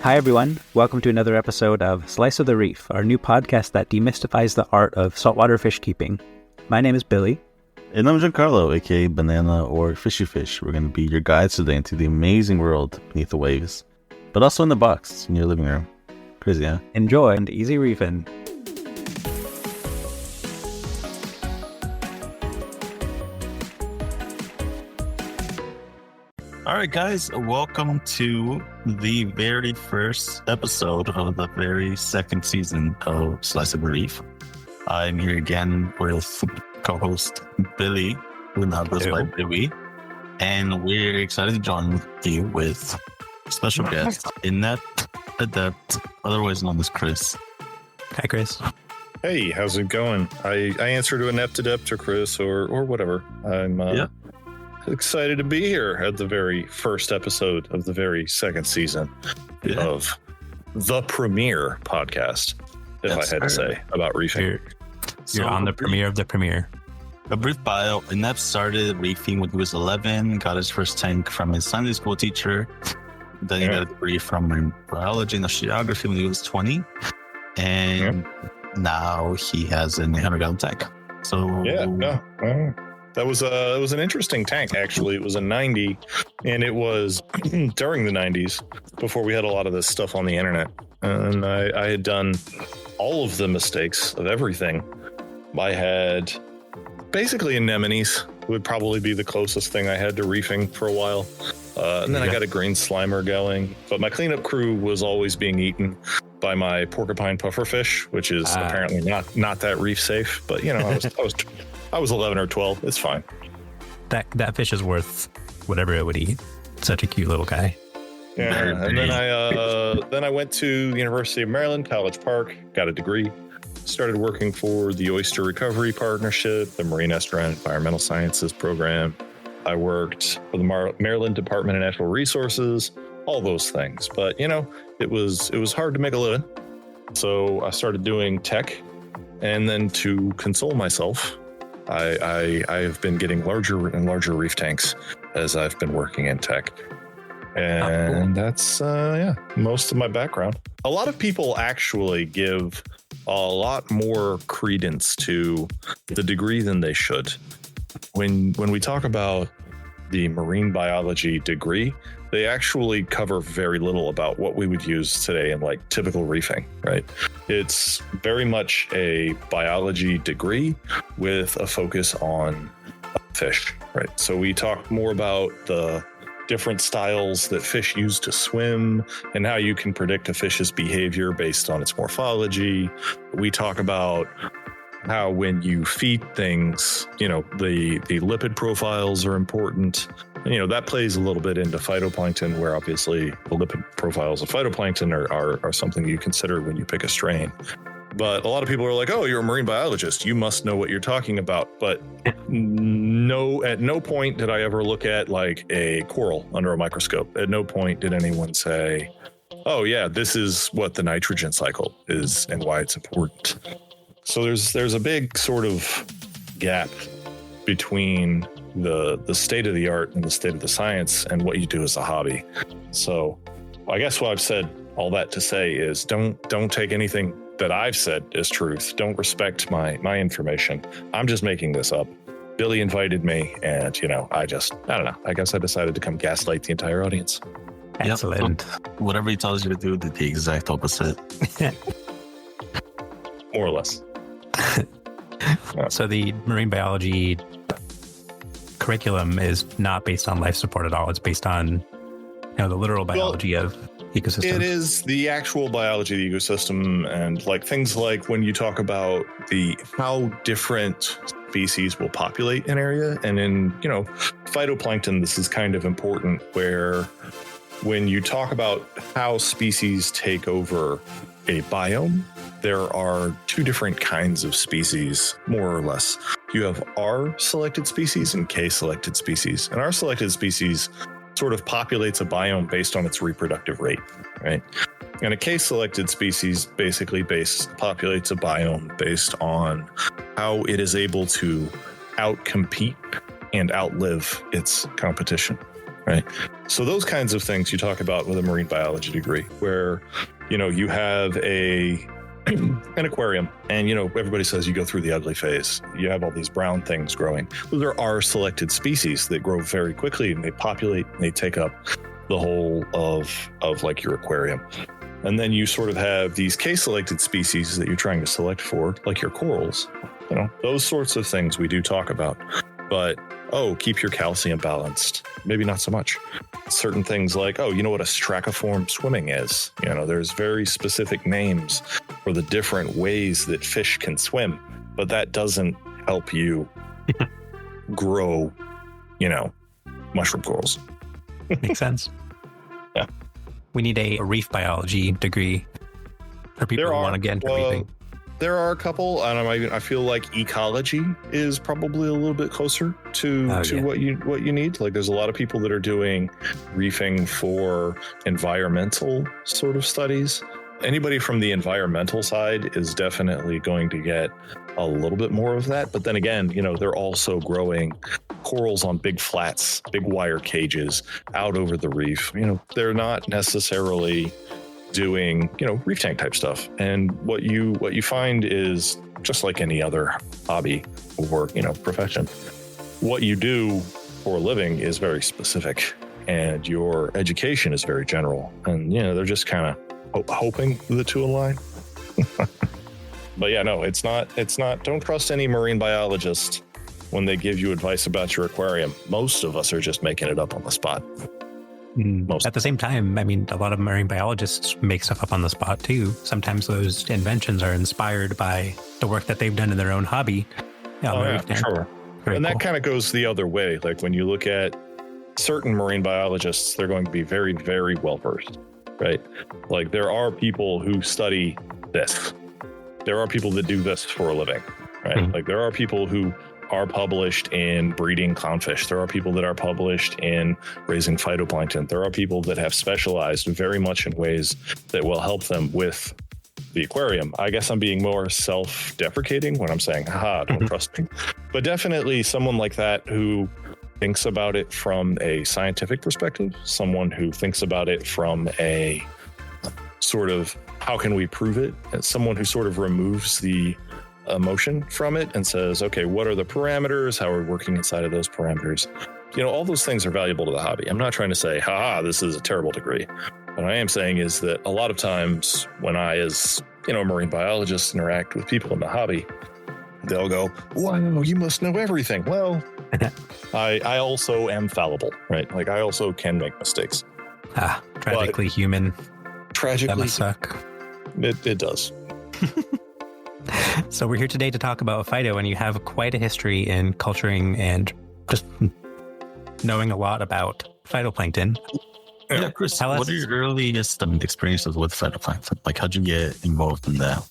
Hi, everyone. Welcome to another episode of Slice of the Reef, our new podcast that demystifies the art of saltwater fish keeping. My name is Billy. And I'm Giancarlo, aka Banana or Fishy Fish. We're going to be your guides today into the amazing world beneath the waves, but also in the box in your living room. Crazy, huh? Enjoy and easy reefing. All right, guys, welcome to the very first episode of the very second season of Slice of the Reef. I'm here again with co-host Billy, who now goes by Billy, and we're excited to join you with special guest Ineptadept, otherwise known as Chris. Hi, Chris. Hey, how's it going? I answer to Ineptadept or Chris or whatever. I'm excited to be here at the very first episode of the very second season of the premiere podcast, if I had to say, about reefing. You're on the premiere of the premiere. A brief bio. Inept started reefing when he was 11, got his first tank from his Sunday school teacher. Then he got a degree from biology and oceanography when he was 20. And now he has an 800-gallon tank. So that was an interesting tank, actually. It was a 90, and it was during the 90s, before we had a lot of this stuff on the internet. And I had done all of the mistakes of everything. I had basically anemones would probably be the closest thing I had to reefing for a while. And then I got a green slimer going. But my cleanup crew was always being eaten by my porcupine pufferfish, which is apparently not that reef safe. But, you know, I was 11 or 12. It's fine. That fish is worth whatever it would eat. Such a cute little guy. Yeah, and then I went to the University of Maryland, College Park, got a degree, started working for the Oyster Recovery Partnership, the Marine Estuarine Environmental Sciences Program. I worked for the Maryland Department of Natural Resources, all those things. But, you know, it was hard to make a living. So I started doing tech, and then to console myself, I have been getting larger and larger reef tanks as I've been working in tech. And that's, most of my background. A lot of people actually give a lot more credence to the degree than they should. When we talk about the marine biology degree, they actually cover very little about what we would use today in like typical reefing, right? It's very much a biology degree with a focus on fish, right? So we talk more about the different styles that fish use to swim and how you can predict a fish's behavior based on its morphology. We talk about how when you feed things, you know, the lipid profiles are important. And, you know, that plays a little bit into phytoplankton, where obviously the lipid profiles of phytoplankton are something you consider when you pick a strain. But a lot of people are like, oh, you're a marine biologist, you must know what you're talking about. But no, at no point did I ever look at like a coral under a microscope. At no point did anyone say, oh yeah, this is what the nitrogen cycle is and why it's important. So there's a big sort of gap between the state of the art and the state of the science and what you do as a hobby. So I guess what I've said all that to say is don't take anything that I've said as truth. Don't respect my information. I'm just making this up. Billy invited me, and, you know, I don't know. I guess I decided to come gaslight the entire audience. Excellent. Yep. Whatever he tells you to do, did the exact opposite. More or less. So the marine biology curriculum is not based on life support at all. It's based on, you know, the literal biology of ecosystems. It is the actual biology of the ecosystem, and like things like when you talk about how different species will populate an area. And in, you know, phytoplankton, this is kind of important, where when you talk about how species take over a biome, there are two different kinds of species, more or less. You have R selected species and K selected species. And R selected species sort of populates a biome based on its reproductive rate, right? And a K selected species basically populates a biome based on how it is able to outcompete and outlive its competition. right? So those kinds of things you talk about with a marine biology degree, where, you have an aquarium and, everybody says you go through the ugly phase. You have all these brown things growing. Well, there are selected species that grow very quickly and they populate and they take up the whole of like your aquarium. And then you sort of have these case-selected species that you're trying to select for, like your corals. Those sorts of things we do talk about. But, keep your calcium balanced. Maybe not so much. Certain things like, you know what a straciform swimming is? There's very specific names for the different ways that fish can swim, but that doesn't help you grow, mushroom corals. Makes sense. Yeah. We need a reef biology degree for people who want to get into reefing. There are a couple, and I feel like ecology is probably a little bit closer to what you need. Like, there's a lot of people that are doing reefing for environmental sort of studies. Anybody from the environmental side is definitely going to get a little bit more of that. But then again, they're also growing corals on big flats, big wire cages out over the reef. They're not necessarily doing, reef tank type stuff. And what you find is, just like any other hobby or, profession, what you do for a living is very specific and your education is very general. And, they're just kind of hoping the two align. But yeah, no, it's not, don't trust any marine biologist when they give you advice about your aquarium. Most of us are just making it up on the spot. At the same time, a lot of marine biologists make stuff up on the spot too. Sometimes those inventions are inspired by the work that they've done in their own hobby. Sure. Very and cool. that kind of goes the other way. Like, when you look at certain marine biologists, they're going to be very, very well versed, right? Like, there are people who study this. There are people that do this for a living, right? Mm-hmm. Like, there are people who are published in breeding clownfish. There are people that are published in raising phytoplankton. There are people that have specialized very much in ways that will help them with the aquarium. I guess I'm being more self-deprecating when I'm saying, don't trust me. But definitely someone like that who thinks about it from a scientific perspective, someone who thinks about it from a sort of, how can we prove it? And someone who sort of removes the emotion from it and says, okay, what are the parameters? How are we working inside of those parameters? All those things are valuable to the hobby. I'm not trying to say, this is a terrible degree. What I am saying is that a lot of times when I, as a marine biologist, interact with people in the hobby, they'll go, wow, you must know everything. Well, I also am fallible, right? Like, I also can make mistakes. Tragically human. Tragically. That must suck. It does. So we're here today to talk about phyto, and you have quite a history in culturing and just knowing a lot about phytoplankton. Yeah, Chris, what are your earliest experiences with phytoplankton? Like, how'd you get involved in that?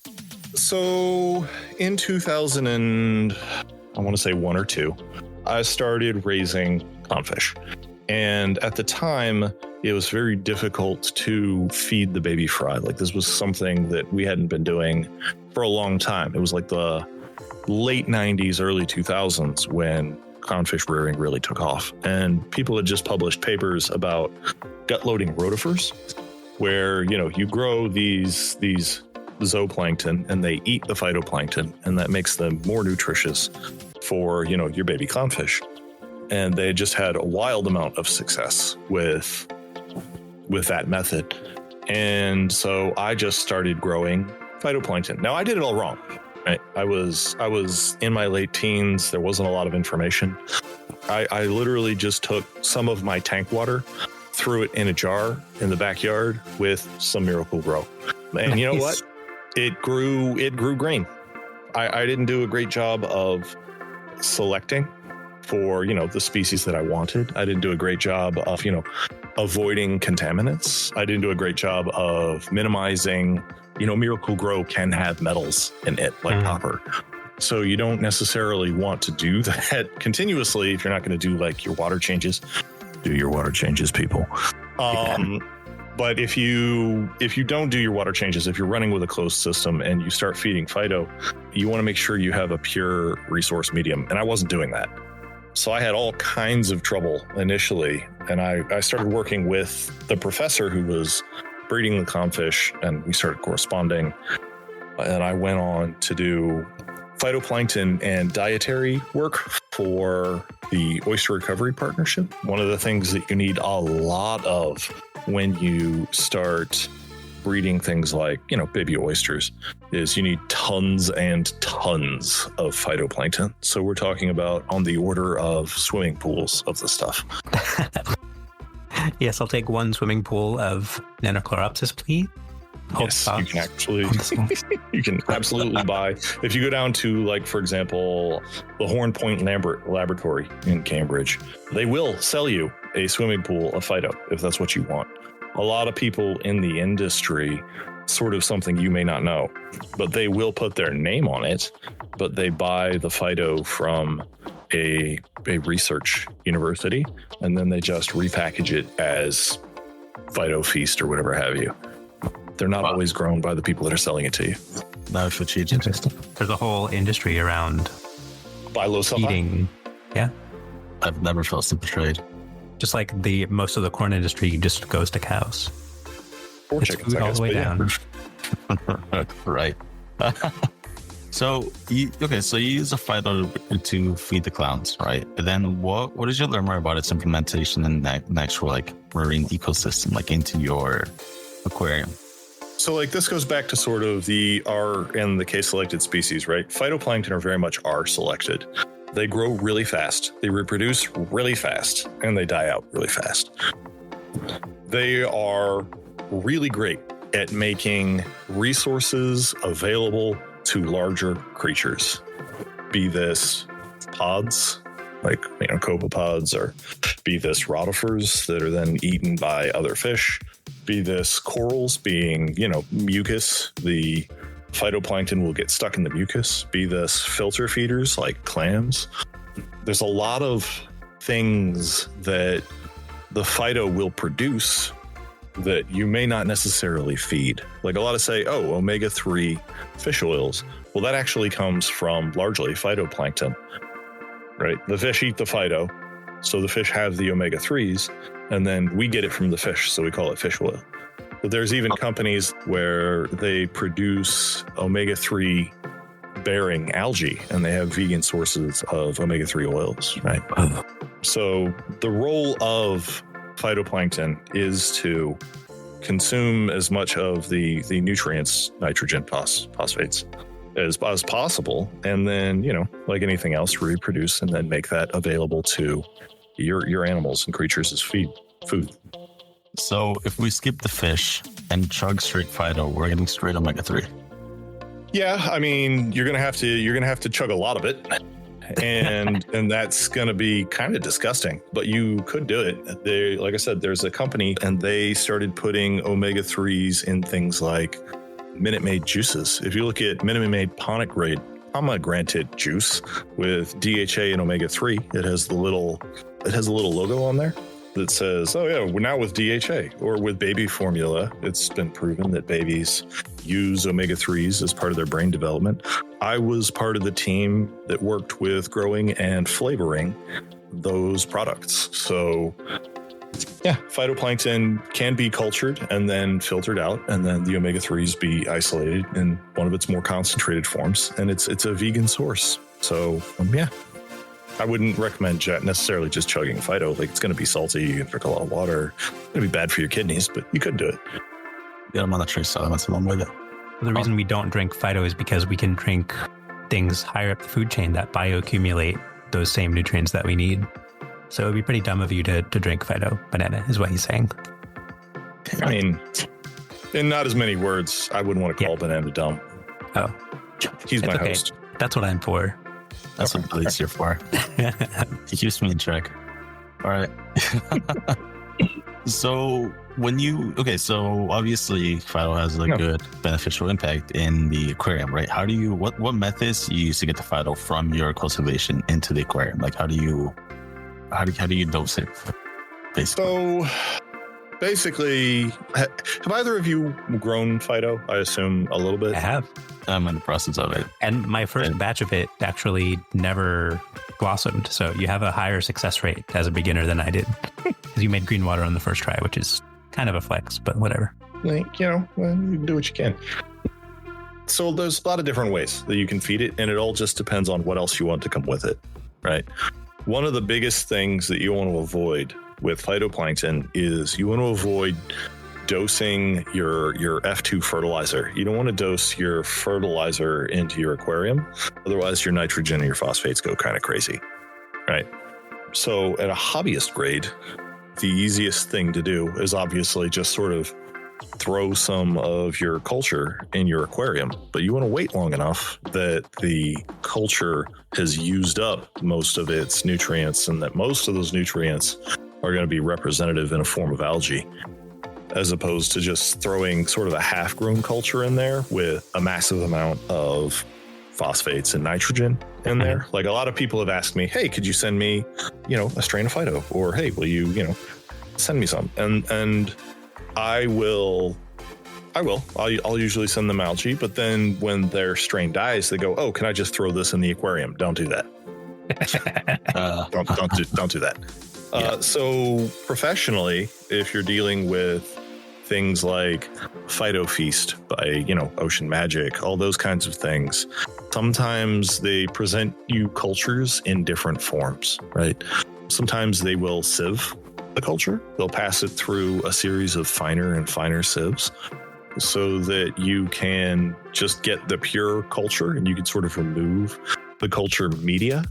So in 2000 and I want to say 1 or 2, I started raising clownfish. And at the time, it was very difficult to feed the baby fry. Like, this was something that we hadn't been doing for a long time. It was like the late 90s, early 2000s when clownfish rearing really took off. And people had just published papers about gut-loading rotifers, where, you grow these zooplankton and they eat the phytoplankton, and that makes them more nutritious for, your baby clownfish. And they just had a wild amount of success with that method. And so I just started growing phytoplankton. Now, I did it all wrong. Right? I was in my late teens. There wasn't a lot of information. I literally just took some of my tank water, threw it in a jar in the backyard with some Miracle Grow. And you know what? It grew green. I didn't do a great job of selecting for, the species that I wanted. I didn't do a great job of, avoiding contaminants. I didn't do a great job of minimizing, Miracle Grow can have metals in it, like copper. So you don't necessarily want to do that continuously if you're not going to do like your water changes. Do your water changes, people. But if you don't do your water changes, if you're running with a closed system and you start feeding phyto, you want to make sure you have a pure resource medium. And I wasn't doing that. So I had all kinds of trouble initially. And I started working with the professor who was breeding the clownfish, and we started corresponding. And I went on to do phytoplankton and dietary work for the Oyster Recovery Partnership. One of the things that you need a lot of when you start breeding things like, baby oysters is you need tons and tons of phytoplankton. So we're talking about on the order of swimming pools of the stuff. Yes, I'll take 1 swimming pool of Nanochloropsis, please. Yes, you can absolutely buy. If you go down to, like, for example, the Horn Point Laboratory in Cambridge, they will sell you a swimming pool of phyto if that's what you want. A lot of people in the industry, sort of something you may not know, but they will put their name on it, but they buy the phyto from a research university, and then they just repackage it as Phyto Feast or whatever have you. They're not always grown by the people that are selling it to you. That's what you Interesting. There's a whole industry around buy low sulfite. Eating. Yeah. I've never felt so betrayed. Just like most of the corn industry just goes to cows. Or It's chickens, food I all guess, the way but yeah. down. Right. So you use a phyto to feed the clowns, right? And then what did you learn more about its implementation in the actual marine ecosystem, into your aquarium? So this goes back to sort of the R and the K selected species, right? Phytoplankton are very much R selected. They grow really fast, they reproduce really fast, and they die out really fast. They are really great at making resources available to larger creatures, be this pods, like copepods, or be this rotifers that are then eaten by other fish, be this corals being, mucus, the phytoplankton will get stuck in the mucus, be this filter feeders like clams. There's a lot of things that the phyto will produce that you may not necessarily feed. Like a lot of say, omega-3 fish oils. Well, that actually comes from largely phytoplankton, right? The fish eat the phyto, so the fish have the omega-3s, and then we get it from the fish, so we call it fish oil. But there's even companies where they produce omega-3 bearing algae, and they have vegan sources of omega-3 oils, right? So the role of phytoplankton is to consume as much of the nutrients, nitrogen, phosphates, as possible, and then, like anything else, reproduce and then make that available to your animals and creatures as food. So if we skip the fish and chug straight phyto, we're getting straight omega-3. Yeah, I mean, you're gonna have to chug a lot of it, and that's gonna be kind of disgusting. But you could do it. Like I said, there's a company, and they started putting omega-3s in things like Minute Maid juices. If you look at Minute Maid pomegranate juice with DHA and omega-3, it has a little logo on there that says, we're now with DHA. Or with baby formula, it's been proven that babies use omega-3s as part of their brain development. I was part of the team that worked with growing and flavoring those products. So yeah, phytoplankton can be cultured and then filtered out, and then the omega-3s be isolated in one of its more concentrated forms. And it's a vegan source. So yeah. I wouldn't recommend necessarily just chugging phyto. It's going to be salty. You can drink a lot of water. It's going to be bad for your kidneys, but you could do it. Yeah, I'm on the trace elements along with it. The reason we don't drink phyto is because we can drink things higher up the food chain that bioaccumulate those same nutrients that we need. So it would be pretty dumb of you to drink phyto banana, is what he's saying. I mean, in not as many words, I wouldn't want to call banana dumb. Oh. He's my okay. host. That's what I'm for. That's what Billy's here for. He keeps me in check. All right. So obviously phyto has a good beneficial impact in the aquarium, right? What methods you use to get the phyto from your cultivation into the aquarium? How do you dose it? So basically, have either of you grown phyto? I assume a little bit. I have. I'm in the process of it. And my first batch of it actually never blossomed. So you have a higher success rate as a beginner than I did. Because you made green water on the first try, which is kind of a flex, but whatever. Like, you do what you can. So there's a lot of different ways that you can feed it, and it all just depends on what else you want to come with it, right? One of the biggest things that you want to avoid with phytoplankton is you want to avoid dosing your F2 fertilizer. You don't want to dose your fertilizer into your aquarium. Otherwise, your nitrogen and your phosphates go kind of crazy, right? So at a hobbyist grade, the easiest thing to do is obviously just sort of throw some of your culture in your aquarium, but you want to wait long enough that the culture has used up most of its nutrients and that most of those nutrients are going to be representative in a form of algae, as opposed to just throwing sort of a half-grown culture in there with a massive amount of phosphates and nitrogen in there. Like a lot of people have asked me, hey, could you send me, a strain of phyto? Or, hey, will you, send me some? And I will. I'll usually send them algae, but then when their strain dies, they go, oh, can I just throw this in the aquarium? Don't do that. Don't do that. Yeah. So professionally, if you're dealing with things like Phyto Feast by, Ocean Magic, all those kinds of things, sometimes they present you cultures in different forms, right? Sometimes they will sieve the culture. They'll pass it through a series of finer and finer sieves so that you can just get the pure culture and you can sort of remove the culture media.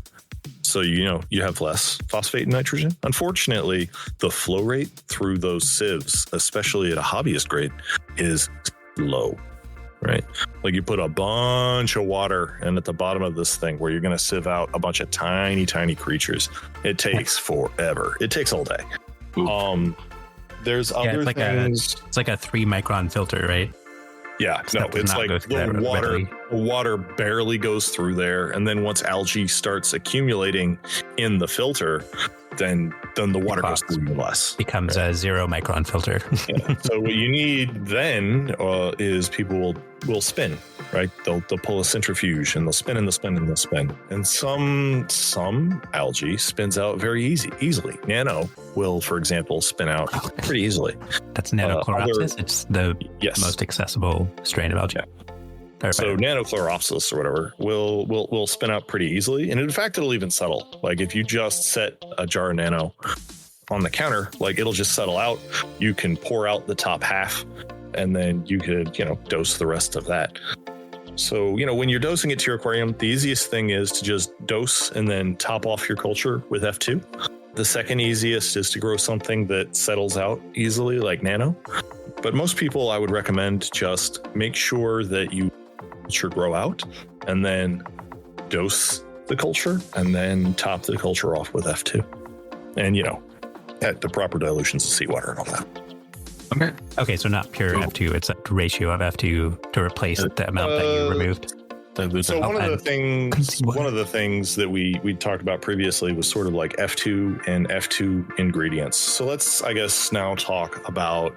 So, you have less phosphate and nitrogen. Unfortunately, the flow rate through those sieves, especially at a hobbyist grade, is low, right? Like you put a bunch of water in at the bottom of this thing where you're going to sieve out a bunch of tiny, tiny creatures. It takes forever. It takes all day. There's other things. It's like a 3-micron filter, right? Yeah, no, it's like the water barely goes through there. And then once algae starts accumulating in the filter, then the water goes through less. Becomes a 0-micron filter. Yeah. So what you need then is people will spin, right? They'll pull a centrifuge and they'll spin and they'll spin and they'll spin. And some algae spins out very easily. Nano will, for example, spin out pretty easily. That's Nanochloropsis. It's the most accessible strain of algae. Yeah. So Nanochloropsis or whatever will spin out pretty easily. And in fact, it'll even settle. Like if you just set a jar of Nano on the counter, like it'll just settle out. You can pour out the top half and then you could, dose the rest of that. So, when you're dosing it to your aquarium, the easiest thing is to just dose and then top off your culture with F2. The second easiest is to grow something that settles out easily like Nano. But most people, I would recommend just make sure that you culture grow out and then dose the culture and then top the culture off with F2. And, at the proper dilutions of seawater and all that. Okay, so not pure F2, it's a ratio of F2 to replace the amount that you removed. So one of the things that we talked about previously was sort of like F2 and F2 ingredients. So let's, now talk about,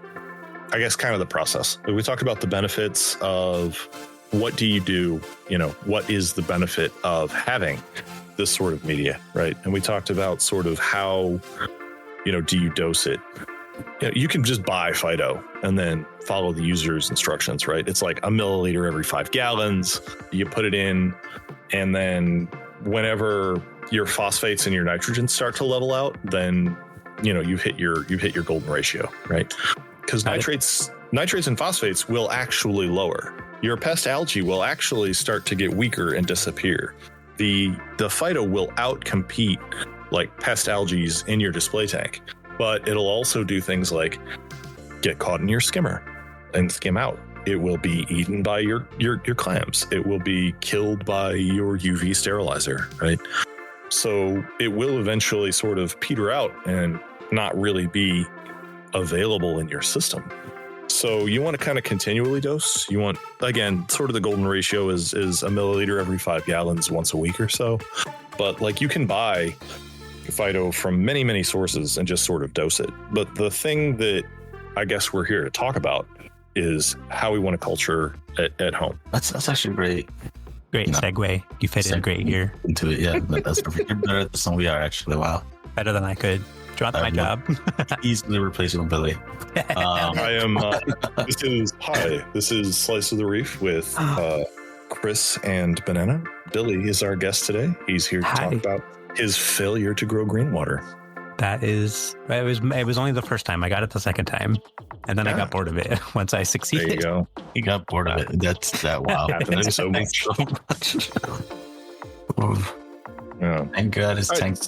kind of the process. We talked about the benefits of what do you do, what is the benefit of having this sort of media, right? And we talked about sort of how, do you dose it? You can just buy Phyto and then follow the user's instructions, right? It's like a milliliter every 5 gallons. You put it in, and then whenever your phosphates and your nitrogen start to level out, then you've hit your golden ratio, right? Because nitrates and phosphates will actually lower. Your pest algae will actually start to get weaker and disappear. The Phyto will outcompete like pest algae in your display tank. But it'll also do things like get caught in your skimmer and skim out. It will be eaten by your clams. It will be killed by your UV sterilizer, right? So it will eventually sort of peter out and not really be available in your system. So you want to kind of continually dose. You want, again, sort of the golden ratio is a milliliter every 5 gallons once a week or so. But like you can buy Phyto from many, many sources and just sort of dose it. But the thing that I guess we're here to talk about is how we want to culture at home. That's actually great. Great segue. You fit in great here. Into it, yeah. That's perfect. You're better at this than we are, actually. Wow. Better than I could. Do you want my job? Easily replaceable, Billy. I am. This is Slice of the Reef with Chris and Banana. Billy is our guest today. He's here to talk about his failure to grow green water. It was only the first time. I got it the second time, and then I got bored of it once I succeeded. There you go. He got bored of it. That's that. Wow. Happens so much. Yeah. Thank God it's tanked.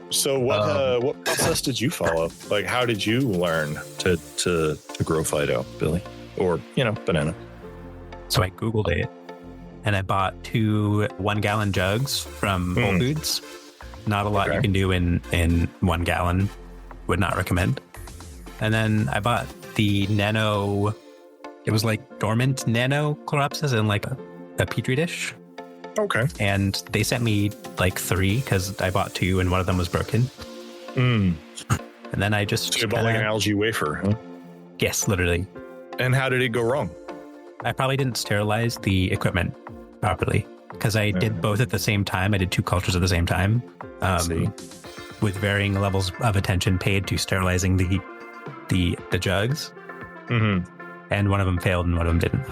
So what process did you follow? Like, how did you learn to grow phyto, Billy, or Banana? So I Googled it, and I bought 2 1-gallon jugs from Whole Foods. Not a lot you can do in 1 gallon. Would not recommend. And then I bought the nano. It was like dormant nano chloropsis in like a petri dish. Okay. And they sent me like 3 because I bought 2 and one of them was broken. And then I just... So you bought like an algae wafer, huh? Yes, literally. And how did it go wrong? I probably didn't sterilize the equipment properly because I did both at the same time. I did 2 cultures at the same time with varying levels of attention paid to sterilizing the jugs. And one of them failed and one of them didn't.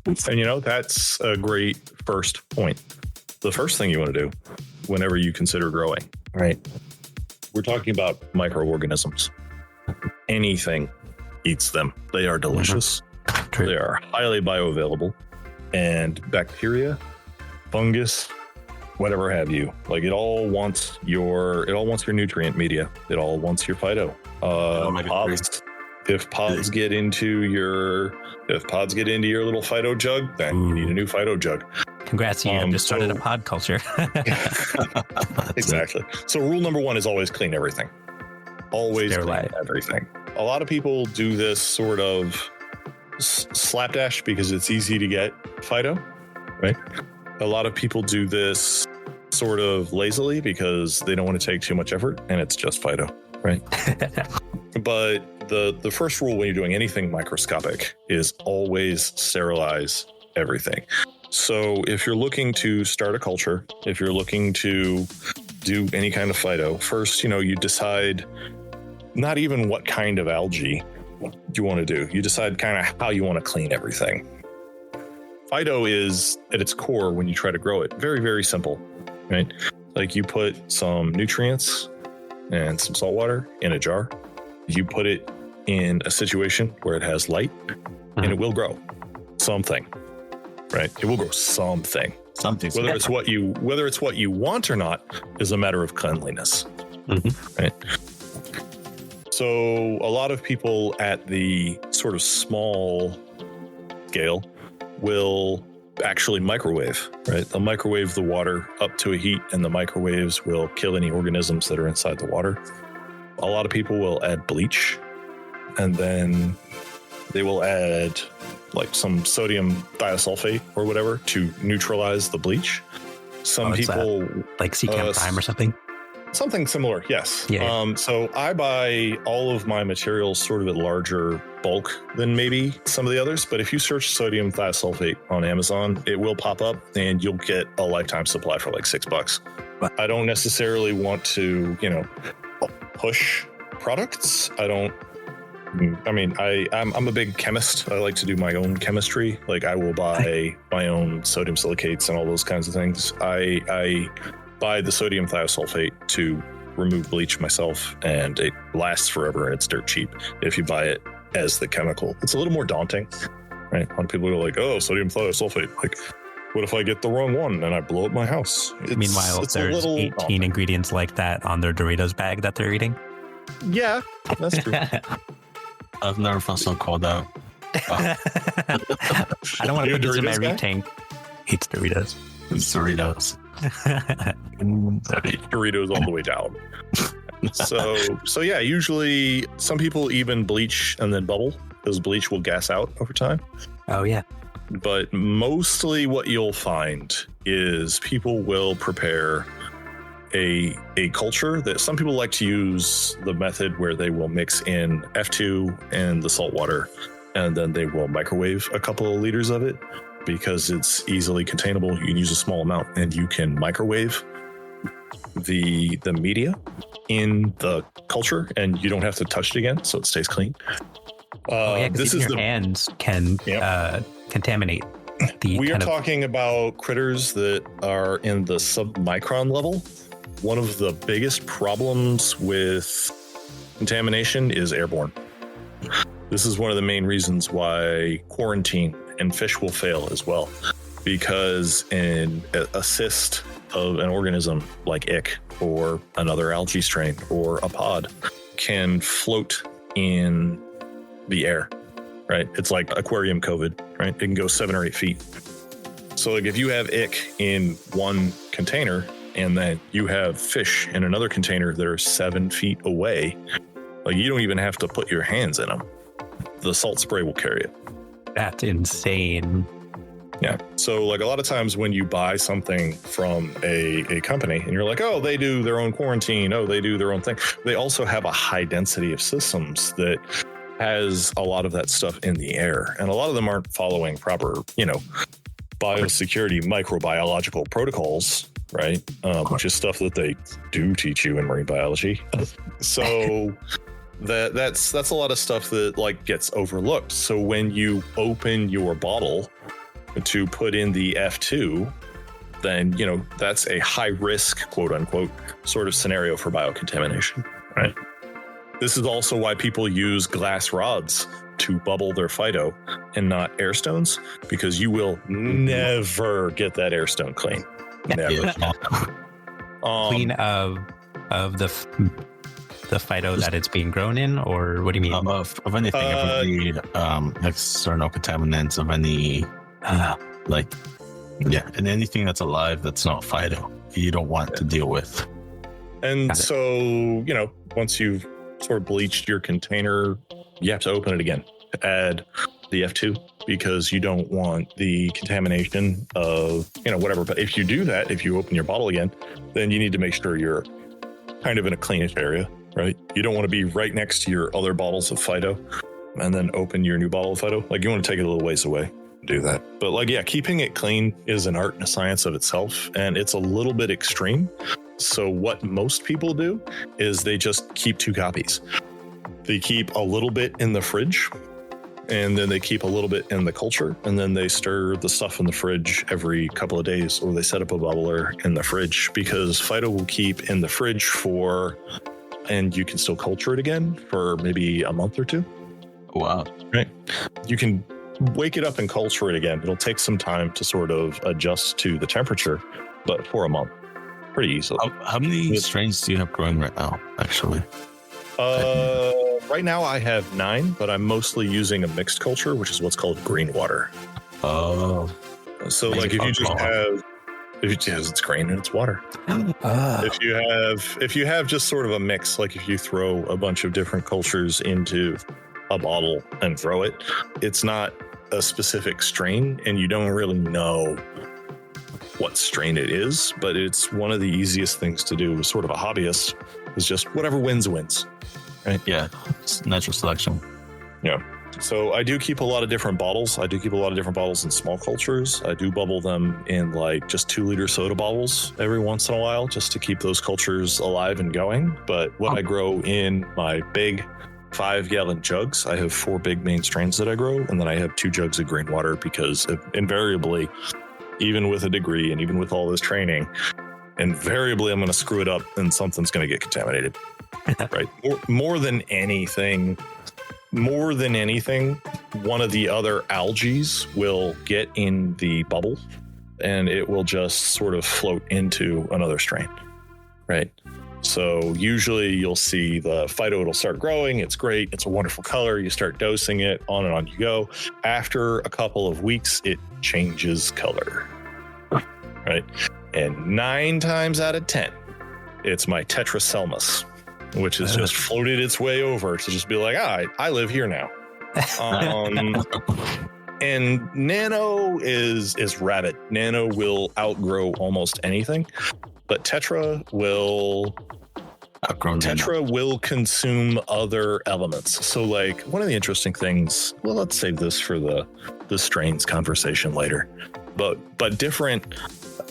And that's a great first point. The first thing you want to do whenever you consider growing, right? We're talking about microorganisms. Anything eats them. They are delicious. True. They are highly bioavailable, and bacteria, fungus, whatever have you. Like it all wants your nutrient media. It all wants your phyto. Pods. If pods get into your little phyto jug, then you need a new phyto jug. Congrats, you have just started a pod culture. Exactly. So rule number 1 is always clean everything. Always clean everything. A lot of people do this sort of slapdash because it's easy to get phyto, right? A lot of people do this sort of lazily because they don't want to take too much effort, and it's just phyto, right? But the first rule when you're doing anything microscopic is always sterilize everything. So if you're looking to start a culture, if you're looking to do any kind of phyto, first, you decide not even what kind of algae you want to do. You decide kind of how you want to clean everything. Phyto is at its core, when you try to grow it, very, very simple, right? Like you put some nutrients and some salt water in a jar. You put it in a situation where it has light, and it will grow something, right? It will grow something. Whether it's what you want or not is a matter of cleanliness, right? So a lot of people at the sort of small scale will actually microwave, right? They'll microwave the water up to a heat, and the microwaves will kill any organisms that are inside the water. A lot of people will add bleach, and then they will add like some sodium thiosulfate or whatever to neutralize the bleach. Some people like Secam Prime or something. Something similar, yes. Yeah. So I buy all of my materials sort of at larger bulk than maybe some of the others. But if you search sodium thiosulfate on Amazon, it will pop up and you'll get a lifetime supply for like $6. I don't necessarily want to, push products. I'm a big chemist. I like to do my own chemistry. Like I will buy my own sodium silicates and all those kinds of things. I buy the sodium thiosulfate to remove bleach myself, and it lasts forever and it's dirt cheap if you buy it as the chemical. It's a little more daunting, right? A lot of people are like, oh, sodium thiosulfate. Like, what if I get the wrong one and I blow up my house? Meanwhile, there's 18 daunting ingredients like that on their Doritos bag that they're eating. Yeah, that's true. I've never felt so called out. I don't want to put this in my Reef tank. Hates Doritos. It's Doritos. Doritos all the way down. So yeah, usually some people even bleach and then bubble, because bleach will gas out over time. Oh yeah. But mostly what you'll find is people will prepare a culture that some people like to use the method where they will mix in F2 and the salt water and then they will microwave a couple of liters of it because it's easily containable. You can use a small amount, and you can microwave the media in the culture, and you don't have to touch it again, so it stays clean. This is your hands can contaminate the. We are talking about critters that are in the submicron level. One of the biggest problems with contamination is airborne. This is one of the main reasons why quarantine and fish will fail as well, because a cyst of an organism like ick or another algae strain or a pod can float in the air, right? It's like aquarium COVID, right? It can go 7 or 8 feet. So like if you have ick in one container and then you have fish in another container that are 7 feet away, like you don't even have to put your hands in them. The salt spray will carry it. That's insane. Yeah. So like a lot of times when you buy something from a company and you're like, oh, they do their own quarantine. Oh, they do their own thing. They also have a high density of systems that has a lot of that stuff in the air. And a lot of them aren't following proper, biosecurity microbiological protocols, right? Which is stuff that they do teach you in marine biology. So that's a lot of stuff that like gets overlooked. So when you open your bottle to put in the F2, then, that's a high risk, quote unquote, sort of scenario for biocontamination, right? This is also why people use glass rods to bubble their phyto and not air stones, because you will never get that air stone clean. Never. Clean of the phyto that it's being grown in, or what do you mean? Of anything, of any external contaminants of any, and anything that's alive that's not phyto, you don't want to deal with. And so, once you've sort of bleached your container, you have to open it again to add the F2, because you don't want the contamination of, whatever. But if you do that, if you open your bottle again, then you need to make sure you're kind of in a cleanish area, right? You don't want to be right next to your other bottles of phyto and then open your new bottle of phyto. Like you want to take it a little ways away, do that. But keeping it clean is an art and a science of itself, and it's a little bit extreme. So what most people do is they just keep 2 copies. They keep a little bit in the fridge, and then they keep a little bit in the culture, and then they stir the stuff in the fridge every couple of days, or they set up a bubbler in the fridge, because phyto will keep in the fridge and you can still culture it again for maybe a month or 2. Wow. Right. You can wake it up and culture it again. It'll take some time to sort of adjust to the temperature, but for a month, pretty easily. How many strains do you have growing right now, actually? Right now I have 9, but I'm mostly using a mixed culture, which is what's called green water. Oh. So like if you just have, it's green and it's water. If you have just sort of a mix, like if you throw a bunch of different cultures into a bottle and throw it, it's not a specific strain, and you don't really know what strain it is, but it's one of the easiest things to do as sort of a hobbyist, is just whatever wins. Right? Yeah, it's natural selection. Yeah. So I do keep a lot of different bottles. I do keep a lot of different bottles in small cultures. I do bubble them in like just 2-liter soda bottles every once in a while, just to keep those cultures alive and going. But what I grow in my big 5-gallon jugs, I have 4 big main strains that I grow, and then I have 2 jugs of green water, because invariably, even with a degree and even with all this training, invariably I'm going to screw it up and something's going to get contaminated. Right? More than anything, one of the other algae will get in the bubble and it will just sort of float into another strain. Right? So usually you'll see the phyto, it'll start growing. It's great. It's a wonderful color. You start dosing it, on and on you go. After a couple of weeks, it changes color. Right? And 9 times out of 10, it's my Tetraselmis, which has just floated its way over to just be like, I live here now. And Nano is rabid. Nano will outgrow almost anything, but Tetra will Tetra will consume other elements. So like one of the interesting things, well, let's save this for the strains conversation later, but different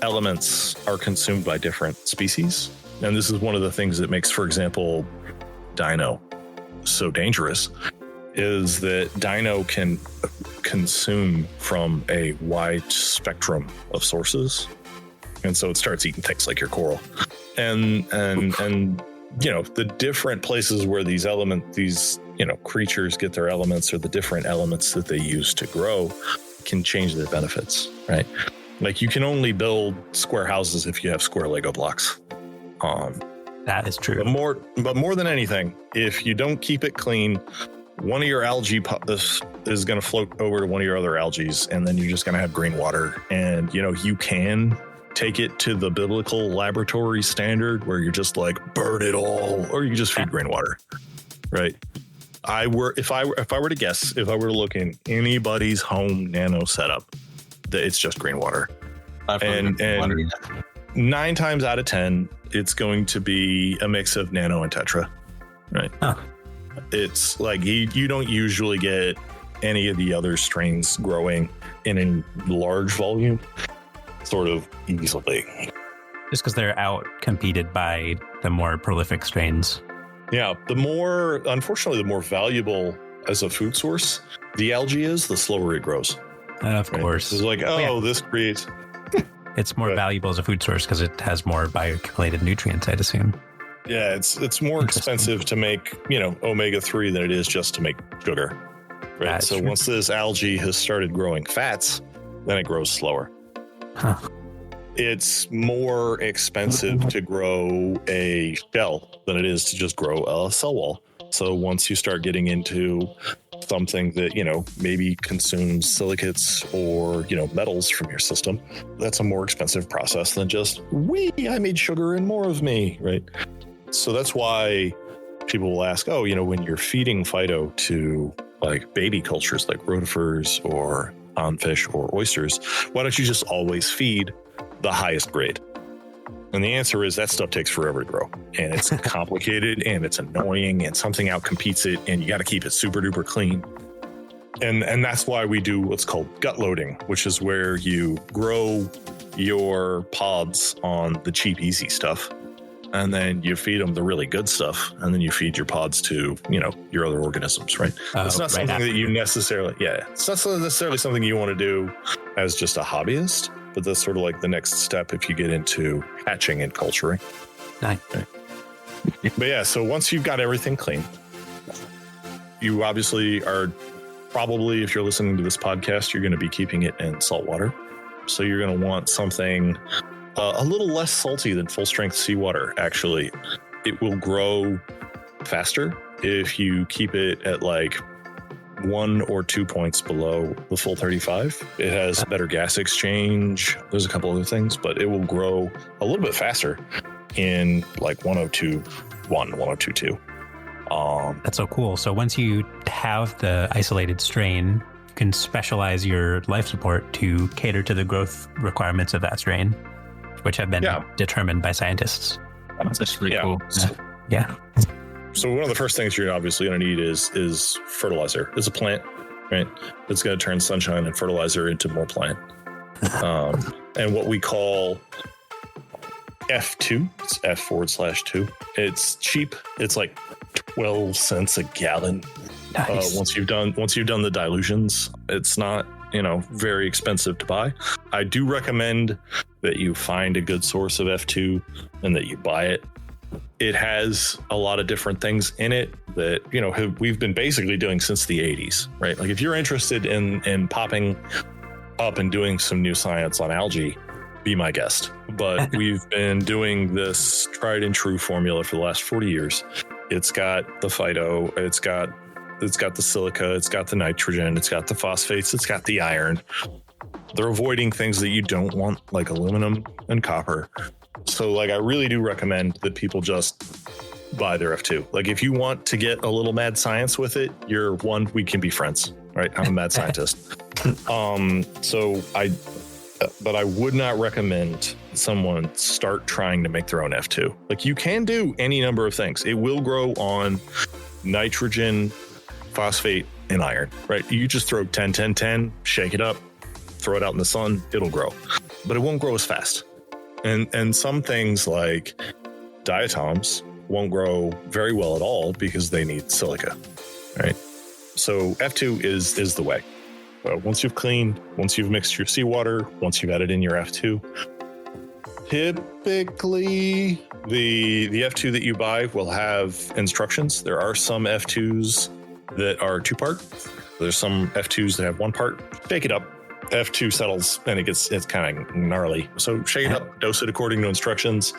elements are consumed by different species. And this is one of the things that makes, for example, dino so dangerous, is that dino can consume from a wide spectrum of sources. And so it starts eating things like your coral. And you know, the different places where these creatures get their elements, or the different elements that they use to grow, can change their benefits, right? Like you can only build square houses if you have square Lego blocks. That is true. But more than anything, if you don't keep it clean, one of your algae is going to float over to one of your other algae, and then you're just going to have green water. And, you know, you can take it to the biblical laboratory standard where you're just like, burn it all, or you just feed green water, right? If I were to guess, if I were to look in anybody's home nano setup, that it's just green water. And 9 times out of 10, it's going to be a mix of nano and tetra, right? Huh. It's like you don't usually get any of the other strains growing in a large volume sort of easily. Just because they're out competed by the more prolific strains. Yeah, unfortunately, the more valuable as a food source the algae is, the slower it grows. Of course. It's like, this creates... It's more valuable as a food source because it has more bioaccumulated nutrients, I'd assume. Yeah, it's more expensive to make, omega-3 than it is just to make sugar. Right. That's so true. Once this algae has started growing fats, then it grows slower. Huh. It's more expensive to grow a shell than it is to just grow a cell wall. So once you start getting into something that, maybe consumes silicates or, metals from your system, that's a more expensive process than just, I made sugar and more of me, right? So that's why people will ask, when you're feeding phyto to like baby cultures like rotifers or onfish or oysters, why don't you just always feed the highest grade? And the answer is that stuff takes forever to grow, and it's complicated and it's annoying, and something outcompetes it, and you got to keep it super duper clean. And that's why we do what's called gut loading, which is where you grow your pods on the cheap, easy stuff, and then you feed them the really good stuff, and then you feed your pods to, your other organisms, right? It's not something that you necessarily, it's not necessarily something you want to do as just a hobbyist, but that's sort of like the next step if you get into hatching and culturing. Nice. Okay. But yeah, so once you've got everything clean, you obviously are probably, if you're listening to this podcast, you're going to be keeping it in salt water. So you're going to want something a little less salty than full strength seawater. Actually, it will grow faster if you keep it at like 1 or 2 points below the full 35. It has better gas exchange. There's a couple other things, but it will grow a little bit faster in like 102.1, 102.2. That's so cool. So once you have the isolated strain, you can specialize your life support to cater to the growth requirements of that strain, which have been determined by scientists. That's pretty cool. Yeah. So one of the first things you're obviously going to need is fertilizer. It's a plant, right? It's going to turn sunshine and fertilizer into more plant. And what we call F2, it's F/2. It's cheap. It's like 12 cents a gallon. Nice. Once you've done the dilutions, it's not, very expensive to buy. I do recommend that you find a good source of F2 and that you buy it. It has a lot of different things in it that, we've been basically doing since the 80s, right? Like if you're interested in popping up and doing some new science on algae, be my guest. But we've been doing this tried and true formula for the last 40 years. It's got the phyto, it's got the silica, it's got the nitrogen, it's got the phosphates, it's got the iron. They're avoiding things that you don't want, like aluminum and copper. So like, I really do recommend that people just buy their F2. Like if you want to get a little mad science with it, we can be friends, right? I'm a mad scientist. So but I would not recommend someone start trying to make their own F2. Like, you can do any number of things. It will grow on nitrogen, phosphate, and iron, right? You just throw 10, 10, 10, shake it up, throw it out in the sun, it'll grow, but it won't grow as fast. And some things like diatoms won't grow very well at all because they need silica, right? So F2 is the way. Once you've cleaned, once you've mixed your seawater, once you've added in your F2, typically the F2 that you buy will have instructions. There are some F2s that are 2-part. There's some F2s that have 1 part. Shake it up. F2 settles and it's kind of gnarly. So shake it up, dose it according to instructions.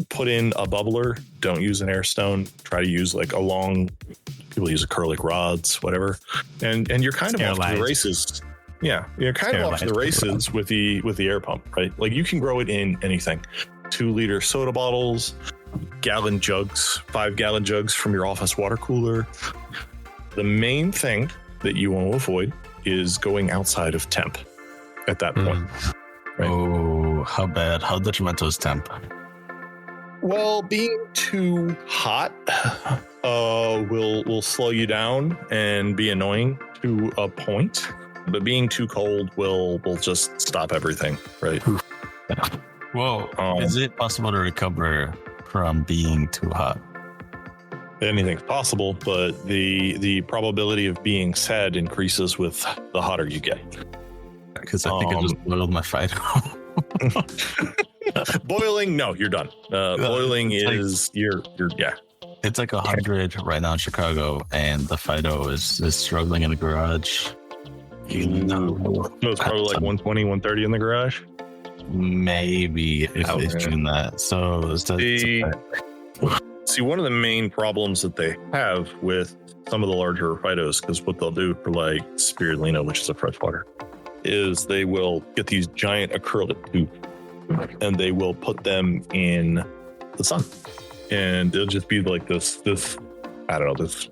Put in a bubbler. Don't use an air stone. Try to use like a long. People use acrylic rods, whatever, and you're kind of off to the races. Yeah, you're kind of off to the races with the air pump, right? Like, you can grow it in anything. 2-liter soda bottles, gallon jugs, 5-gallon jugs from your office water cooler. The main thing that you want to avoid is going outside of temp at that point. Right? Oh, how bad? How detrimental is temp? Well, being too hot will slow you down and be annoying to a point, but being too cold will just stop everything, right? Well, is it possible to recover from being too hot? Anything's possible, but the probability of being sad increases with the hotter you get. Because I think I just boiled my phyto. Boiling, no, you're done. Boiling is you're yeah. It's like 100 right now in Chicago, and the phyto is struggling in the garage. No, it's probably like 120, 130 in the garage. Maybe if doing that. So see, one of the main problems that they have with some of the larger phytos, because what they'll do for like spirulina, which is a freshwater, is they will get these giant acrylic tubes and they will put them in the sun, and it'll just be like this I don't know, this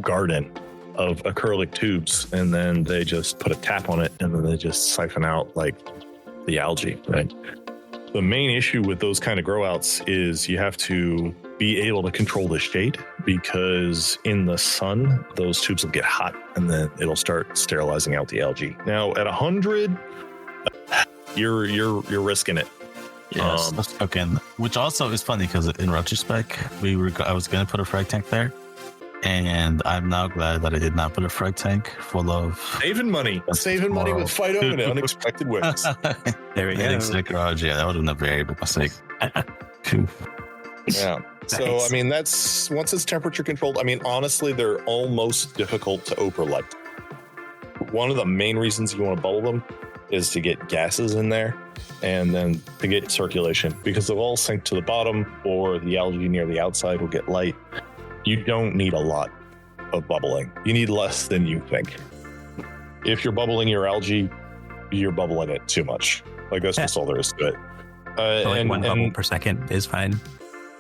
garden of acrylic tubes, and then they just put a tap on it and then they just siphon out like the algae, right? The main issue with those kind of grow outs is you have to be able to control the shade, because in the sun those tubes will get hot and then it'll start sterilizing out the algae. Now at 100, you're risking it. Yes, okay. Which also is funny because in retrospect, I was going to put a frag tank there, and I'm now glad that I did not put a frag tank full of saving money with phyto in unexpected ways. There we go. Yeah, that would have been a very big mistake. Yeah. So I mean, that's once it's temperature controlled. I mean, honestly, they're almost difficult to overlight. One of the main reasons you want to bubble them is to get gases in there and then to get circulation, because they'll all sink to the bottom or the algae near the outside will get light. You don't need a lot of bubbling. You need less than you think. If you're bubbling your algae, you're bubbling it too much. Like, that's just all there is to it. Like one bubble per second is fine.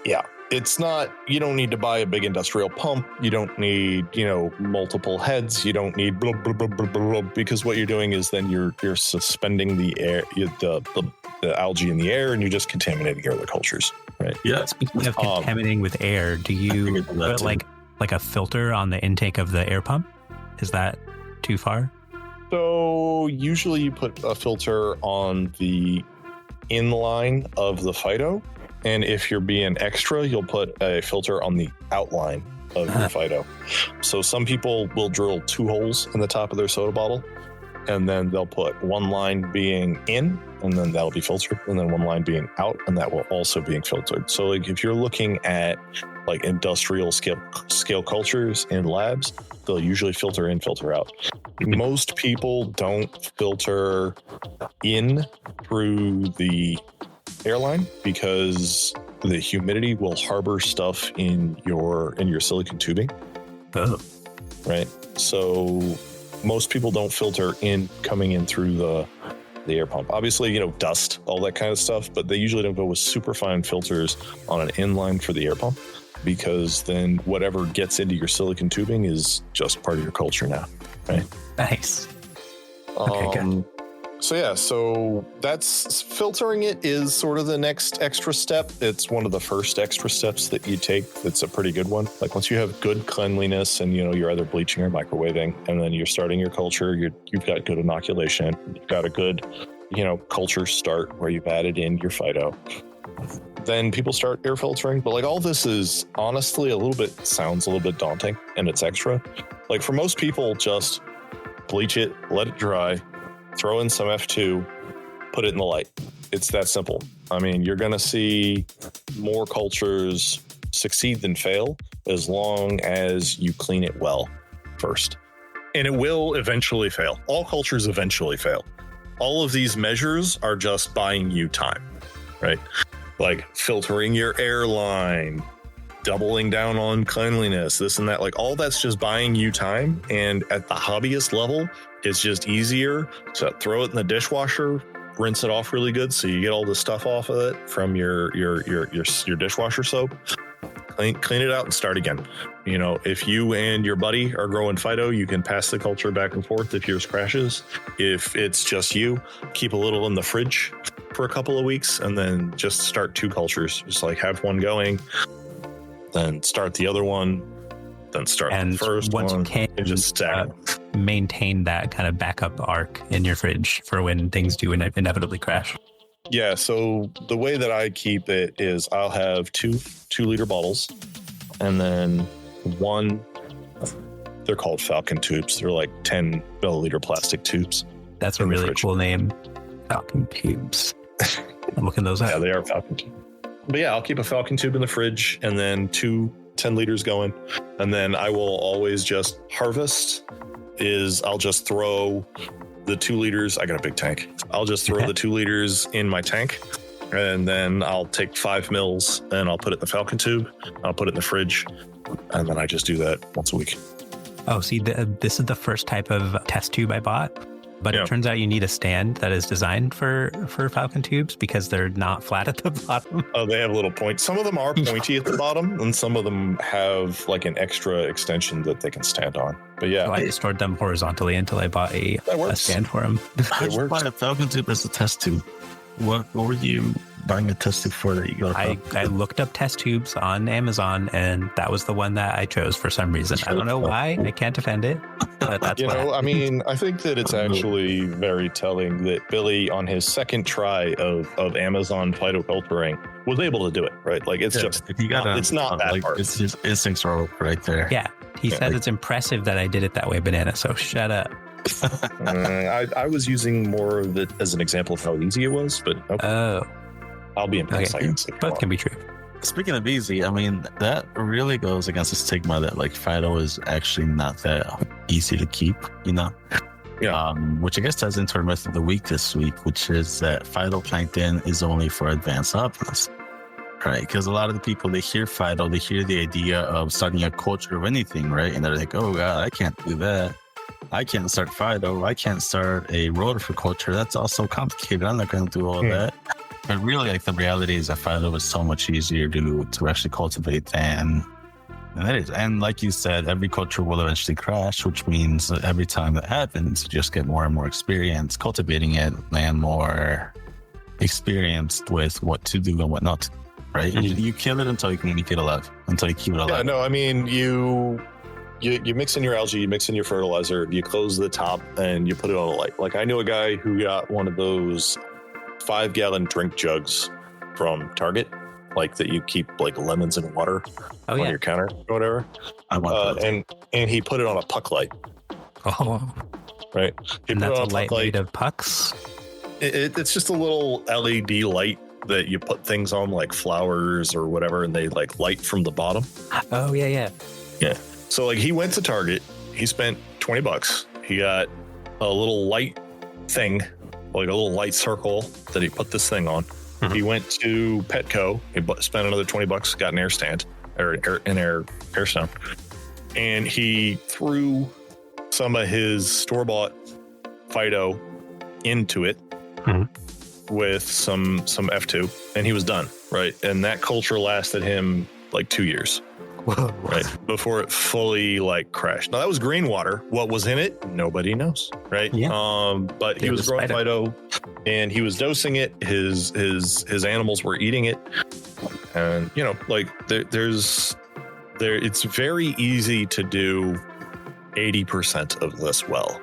Yeah. It's not, you don't need to buy a big industrial pump. You don't need, multiple heads. You don't need blah, blah, blah, blah, blah, because what you're doing is then you're suspending the air, the algae in the air, and you're just contaminating your other cultures, right? Yeah. Speaking of contaminating with air, do you put like a filter on the intake of the air pump? Is that too far? So usually you put a filter on the inline of the phyto. And if you're being extra, you'll put a filter on the outline of your phyto. So some people will drill 2 holes in the top of their soda bottle, and then they'll put one line being in, and then that'll be filtered, and then one line being out, and that will also be filtered. So like if you're looking at like industrial scale cultures in labs, they'll usually filter in, filter out. Most people don't filter in through the airline because the humidity will harbor stuff in your silicon tubing. Oh. Right. So most people don't filter in coming in through the air pump. Obviously, dust, all that kind of stuff, but they usually don't go with super fine filters on an inline for the air pump, because then whatever gets into your silicon tubing is just part of your culture now. Right. Nice. Okay, good. So that's filtering. It is sort of the next extra step. It's one of the first extra steps that you take. It's a pretty good one. Like once you have good cleanliness and, you're either bleaching or microwaving, and then you're starting your culture, you've got good inoculation. You've got a good, culture start where you've added in your phyto. Then people start air filtering. But like all this is honestly sounds a little bit daunting, and it's extra. Like for most people, just bleach it, let it dry, throw in some F2, put it in the light. It's that simple. I mean, you're going to see more cultures succeed than fail as long as you clean it well first. And it will eventually fail. All cultures eventually fail. All of these measures are just buying you time, right? Like filtering your airline, doubling down on cleanliness, this and that. Like all that's just buying you time. And at the hobbyist level, it's just easier to throw it in the dishwasher, rinse it off really good so you get all the stuff off of it from your dishwasher soap. Clean it out and start again. If you and your buddy are growing phyto, you can pass the culture back and forth if yours crashes. If it's just you, keep a little in the fridge for a couple of weeks and then just start 2 cultures. Just like have one going, then start the other one, then start the first one. You can, and just stack maintain that kind of backup arc in your fridge for when things do inevitably crash. Yeah, so the way that I keep it is I'll have 2-liter bottles, and then one, they're called Falcon tubes. They're like 10 milliliter plastic tubes. That's a really cool name. Falcon tubes. I'm looking those up. Yeah, they are Falcon tubes. But yeah, I'll keep a Falcon tube in the fridge and then 2 10 liters going. And then I will always just harvest I'll just throw the 2 liters. I got a big tank. I'll just throw the 2 liters in my tank, and then I'll take 5 mils and I'll put it in the Falcon tube. I'll put it in the fridge, and then I just do that once a week. Oh, see, this is the first type of test tube I bought. But It turns out you need a stand that is designed for Falcon tubes because they're not flat at the bottom. Oh, they have little points. Some of them are pointy at the bottom, and some of them have like an extra extension that they can stand on. But yeah, so I just stored them horizontally until I bought a stand for them. It works. Buy a Falcon tube as a test tube. What were you buying a test tube for that you got? I looked up test tubes on Amazon, and that was the one that I chose for some reason. I don't know why. I can't defend it. But that's I mean, I think that it's actually very telling that Billy, on his second try of Amazon phytoculturing, was able to do it, right? Like it's it's not that hard. It's just instincts are right there. Yeah. He said it's impressive that I did it that way, Banana. So shut up. I was using more of it as an example of how easy it was, but okay. Oh, I'll be impressed. Okay. Both can be true. Speaking of easy, I mean, that really goes against the stigma that like phyto is actually not that easy to keep, Yeah. Which I guess ties into our myth of the week this week, which is that phytoplankton is only for advanced hobbies, right? Because a lot of the people, they hear phyto, they hear the idea of starting a culture of anything, right? And they're like, oh God, I can't do that. I can't start phyto. I can't start a roticulture. That's all so complicated. I'm not going to do all of that. But really, like the reality is that phyto is so much easier to actually cultivate than that is. And like you said, every culture will eventually crash, which means that every time that happens, you just get more and more experience cultivating it and more experienced with what to do and what not to do, right? Mm-hmm. You kill it until you can keep it alive, until you keep it alive. Yeah, no, I mean, you mix in your algae, you mix in your fertilizer, you close the top, and you put it on a light. Like I knew a guy who got one of those 5-gallon drink jugs from Target, like that you keep like lemons and water on your counter or whatever. I want and he put it on a puck light. Oh, right. And that's a light made of pucks. It's just a little LED light that you put things on, like flowers or whatever, and they like light from the bottom. Oh yeah. So like he went to Target, he spent $20. He got a little light thing, like a little light circle that he put this thing on. Mm-hmm. He went to Petco, he spent another $20, got an air stand or an air stone, and he threw some of his store-bought phyto into it with some F2, and he was done, right? And that culture lasted him like 2 years. right? Before it fully like crashed. Now that was green water. What was in it? Nobody knows, right? Yeah. But he was growing phyto, and he was dosing it. His animals were eating it, and like it's very easy to do 80% of this well.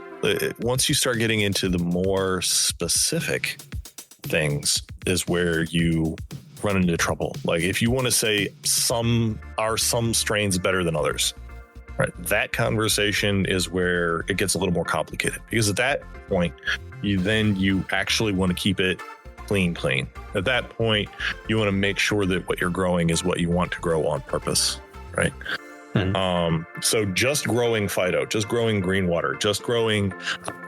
Once you start getting into the more specific things is where you run into trouble. Like if you want to say some strains better than others, right? That conversation is where it gets a little more complicated, because at that point you actually want to keep it clean. At that point, you want to make sure that what you're growing is what you want to grow on purpose, right? So just growing phyto, just growing green water, just growing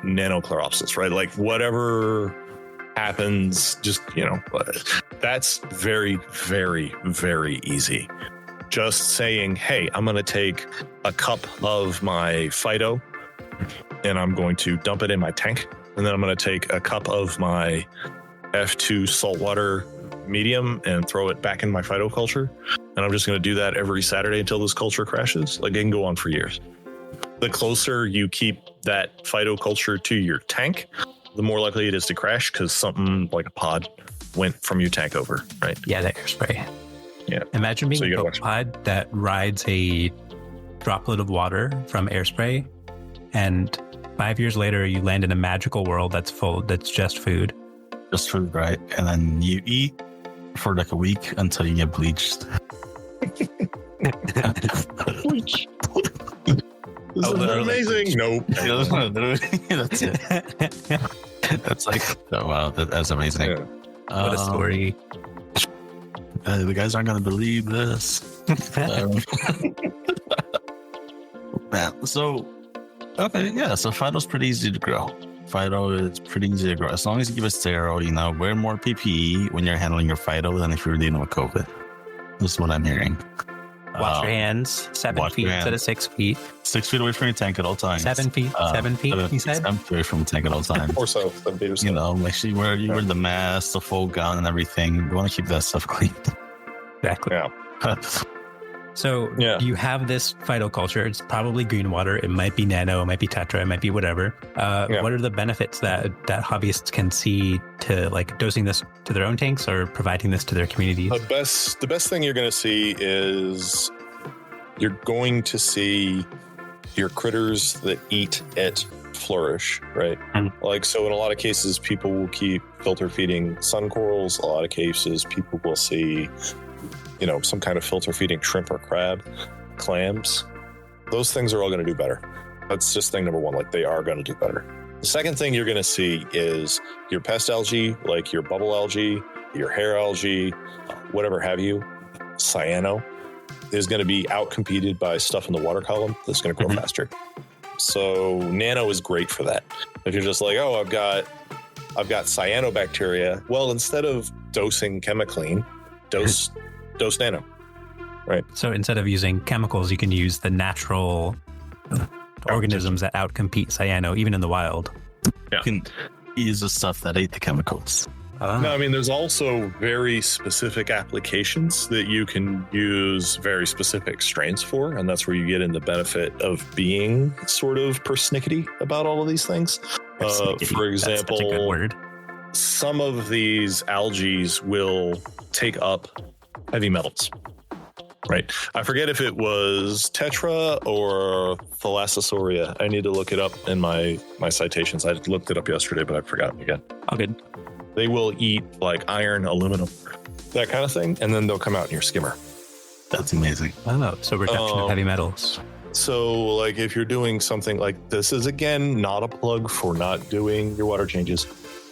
nanochloropsis, right? Like whatever happens, just that's very, very, very easy. Just saying, hey, I'm going to take a cup of my phyto and I'm going to dump it in my tank, and then I'm going to take a cup of my F2 saltwater medium and throw it back in my phytoculture, and I'm just going to do that every Saturday until this culture crashes. Like it can go on for years. The closer you keep that phytoculture to your tank, the more likely it is to crash, because something like a pod went from your tank over, right? Yeah, that airspray. Yeah. Imagine being a pod that rides a droplet of water from airspray, and 5 years later you land in a magical world that's just food. Just food, right? And then you eat for like a week until you get bleached. Bleach. This is amazing. Nope. That's it. That's like, oh wow, that's amazing. Yeah. What a story. The guys aren't going to believe this. Man, so phyto's pretty easy to grow. Phyto is pretty easy to grow. As long as you give it sterile, wear more PPE when you're handling your phyto than if you're dealing with COVID. This is what I'm hearing. Wash your hands 7 feet instead of 6 feet. 6 feet away from your tank at all times. 7 feet. 7 feet, he said? 7 feet away from the tank at all times. Or so. 7 feet or so. Make sure you wear the mask, the full gown and everything. You want to keep that stuff clean. Exactly. Yeah. So you have this phytoculture. It's probably green water. It might be nano. It might be tetra. It might be whatever. What are the benefits that hobbyists can see to like dosing this to their own tanks or providing this to their communities? The best thing you're going to see is you're going to see your critters that eat it flourish, right? Like, so in a lot of cases, people will keep filter feeding sun corals. A lot of cases, people will see some kind of filter feeding shrimp or crab, clams. Those things are all going to do better. That's just thing number one. Like they are going to do better. The second thing you're going to see is your pest algae, like your bubble algae, your hair algae, whatever have you, cyano, is going to be outcompeted by stuff in the water column that's going to grow faster. So nano is great for that. If you're just like, oh, I've got cyanobacteria. Well, instead of dosing chemicline, dose nano, right? So instead of using chemicals, you can use the natural organisms that outcompete cyano, even in the wild. Yeah. You can use the stuff that ate the chemicals. No, I mean, there's also very specific applications that you can use very specific strains for, and that's where you get in the benefit of being sort of persnickety about all of these things. For example, that's such a good word. Some of these algae will take up heavy metals, right? I forget if it was tetra or thalassosauria. I need to look it up in my citations. I looked it up yesterday, but I forgot again. Oh, good. They will eat like iron, aluminum, that kind of thing, and then they'll come out in your skimmer. That's amazing. Oh, so reduction of heavy metals. So like if you're doing something like this is, again, not a plug for not doing your water changes.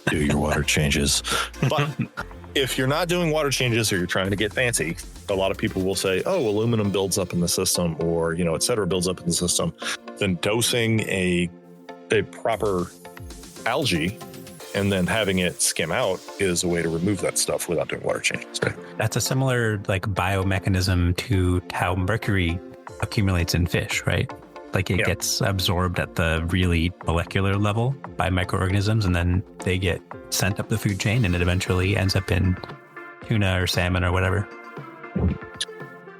Do your water changes. But if you're not doing water changes or you're trying to get fancy, a lot of people will say, oh, aluminum builds up in the system or, et cetera, builds up in the system. Then dosing a proper algae and then having it skim out is a way to remove that stuff without doing water changes. Right? That's a similar like biomechanism to how mercury accumulates in fish, right? Like it gets absorbed at the really molecular level by microorganisms, and then they get sent up the food chain, and it eventually ends up in tuna or salmon or whatever.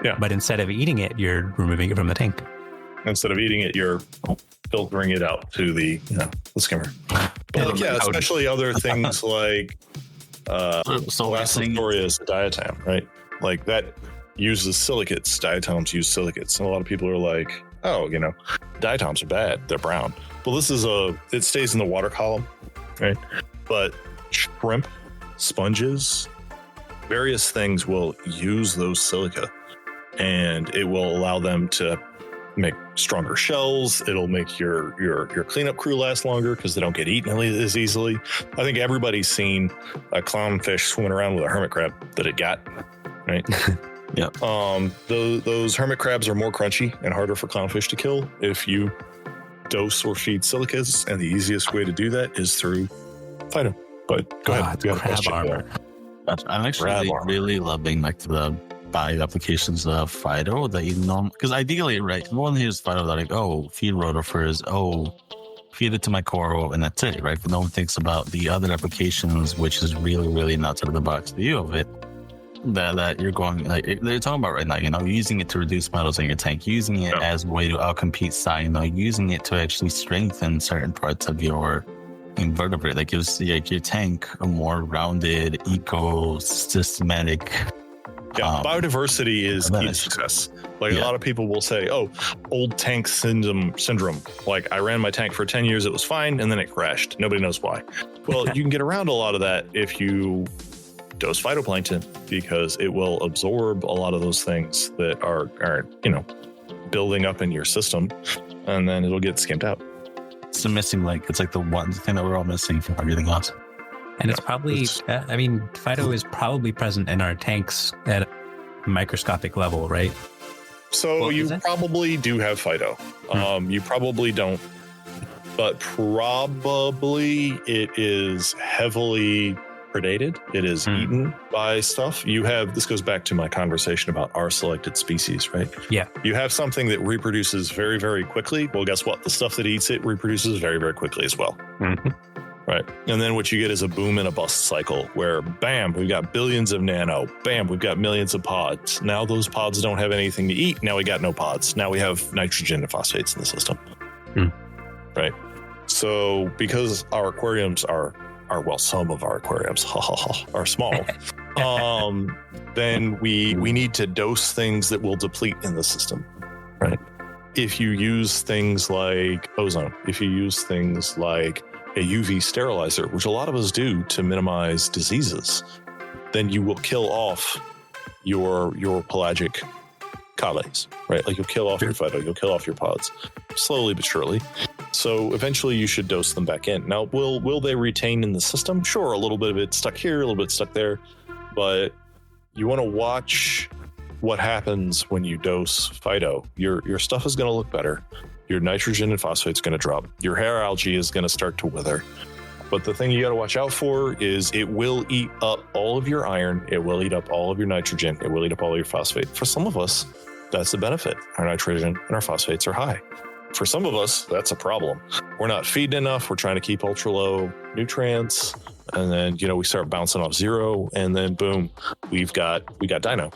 Yeah. But instead of eating it, you're removing it from the tank. Instead of eating it, you're filtering it out to the skimmer. But like, yeah, especially other things like Lactophoria's diatom, right? Like that uses silicates. Diatoms use silicates. And a lot of people are like, oh, diatoms are bad. They're brown. Well, it stays in the water column, right? But shrimp, sponges, various things will use those silica, and it will allow them to make stronger shells. It'll make your cleanup crew last longer because they don't get eaten as easily. I think everybody's seen a clownfish swimming around with a hermit crab that it got, right? Yeah. Those hermit crabs are more crunchy and harder for clownfish to kill if you dose or feed silicas, and the easiest way to do that is through phyto. But go ahead. You crab armor. I'm actually really loving like the bio applications of phyto that you know, because ideally, right, everyone hears phyto, they're like, oh, feed rotifers, feed it to my coral, and that's it, right? But no one thinks about the other applications, which is really, really not out of the box view of it. That you're going, like they're talking about right now, using it to reduce metals in your tank, using it as a way to outcompete cyano, using it to actually strengthen certain parts of your invertebrate that gives your tank a more rounded, eco-systematic. Yeah, biodiversity is key to success. Like a lot of people will say, oh, old tank syndrome. Like I ran my tank for 10 years, it was fine, and then it crashed. Nobody knows why. Well, you can get around a lot of that if you dose phytoplankton, because it will absorb a lot of those things that are building up in your system, and then it'll get skimmed out. It's the missing link. It's like the one thing that we're all missing from everything else. And it's probably, phyto is probably present in our tanks at a microscopic level, right? So you probably do have phyto. You probably don't, but probably it is heavily predated. It is eaten by stuff. This goes back to my conversation about our selected species, right? Yeah. You have something that reproduces very, very quickly. Well, guess what? The stuff that eats it reproduces very, very quickly as well. Mm-hmm. Right. And then what you get is a boom and a bust cycle where, bam, we've got billions of nano. Bam, we've got millions of pods. Now those pods don't have anything to eat. Now we got no pods. Now we have nitrogen and phosphates in the system. Right. So because our aquariums are some of our aquariums are small, then we need to dose things that will deplete in the system. Right. If you use things like ozone, if you use things like a UV sterilizer, which a lot of us do to minimize diseases, then you will kill off your pelagic colonies, right? Like you'll kill off your phyto, you'll kill off your pods, slowly but surely. So eventually you should dose them back in. Now, will they retain in the system? Sure, a little bit of it stuck here, a little bit stuck there, but you want to watch what happens when you dose phyto. Your stuff is going to look better. Your nitrogen and phosphate is going to drop. Your hair algae is going to start to wither. But the thing you got to watch out for is it will eat up all of your iron. It will eat up all of your nitrogen. It will eat up all of your phosphate. For some of us, that's the benefit. Our nitrogen and our phosphates are high. For some of us, that's a problem. We're not feeding enough. We're trying to keep ultra low nutrients. And then, we start bouncing off zero, and then boom, we got dino.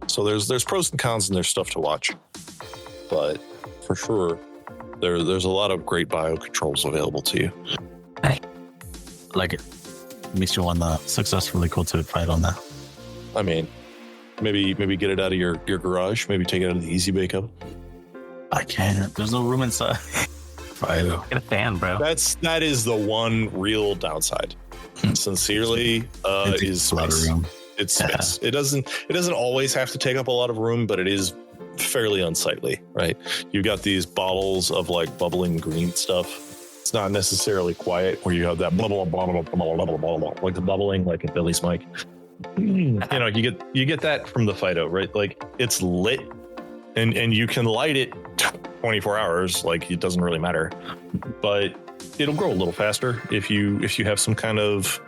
So there's pros and cons, and there's stuff to watch. But for sure, there's a lot of great biocontrols available to you. I like it. Makes you want to successfully cultivate phyto on that. I mean, maybe get it out of your garage. Maybe take it out of the easy bake oven. I can't. There's no room inside. Phyto. Get a fan, bro. That is the one real downside. Sincerely, is space. It's space. It doesn't always have to take up a lot of room, but it is fairly unsightly, right? You've got these bottles of like bubbling green stuff. It's not necessarily quiet where you have that blah blah blah blah blah blah blah blah, like the bubbling like a Billy's mic. You get that from the phyto, right? Like it's lit, and you can light it 24 hours. Like it doesn't really matter, but it'll grow a little faster if you have some kind of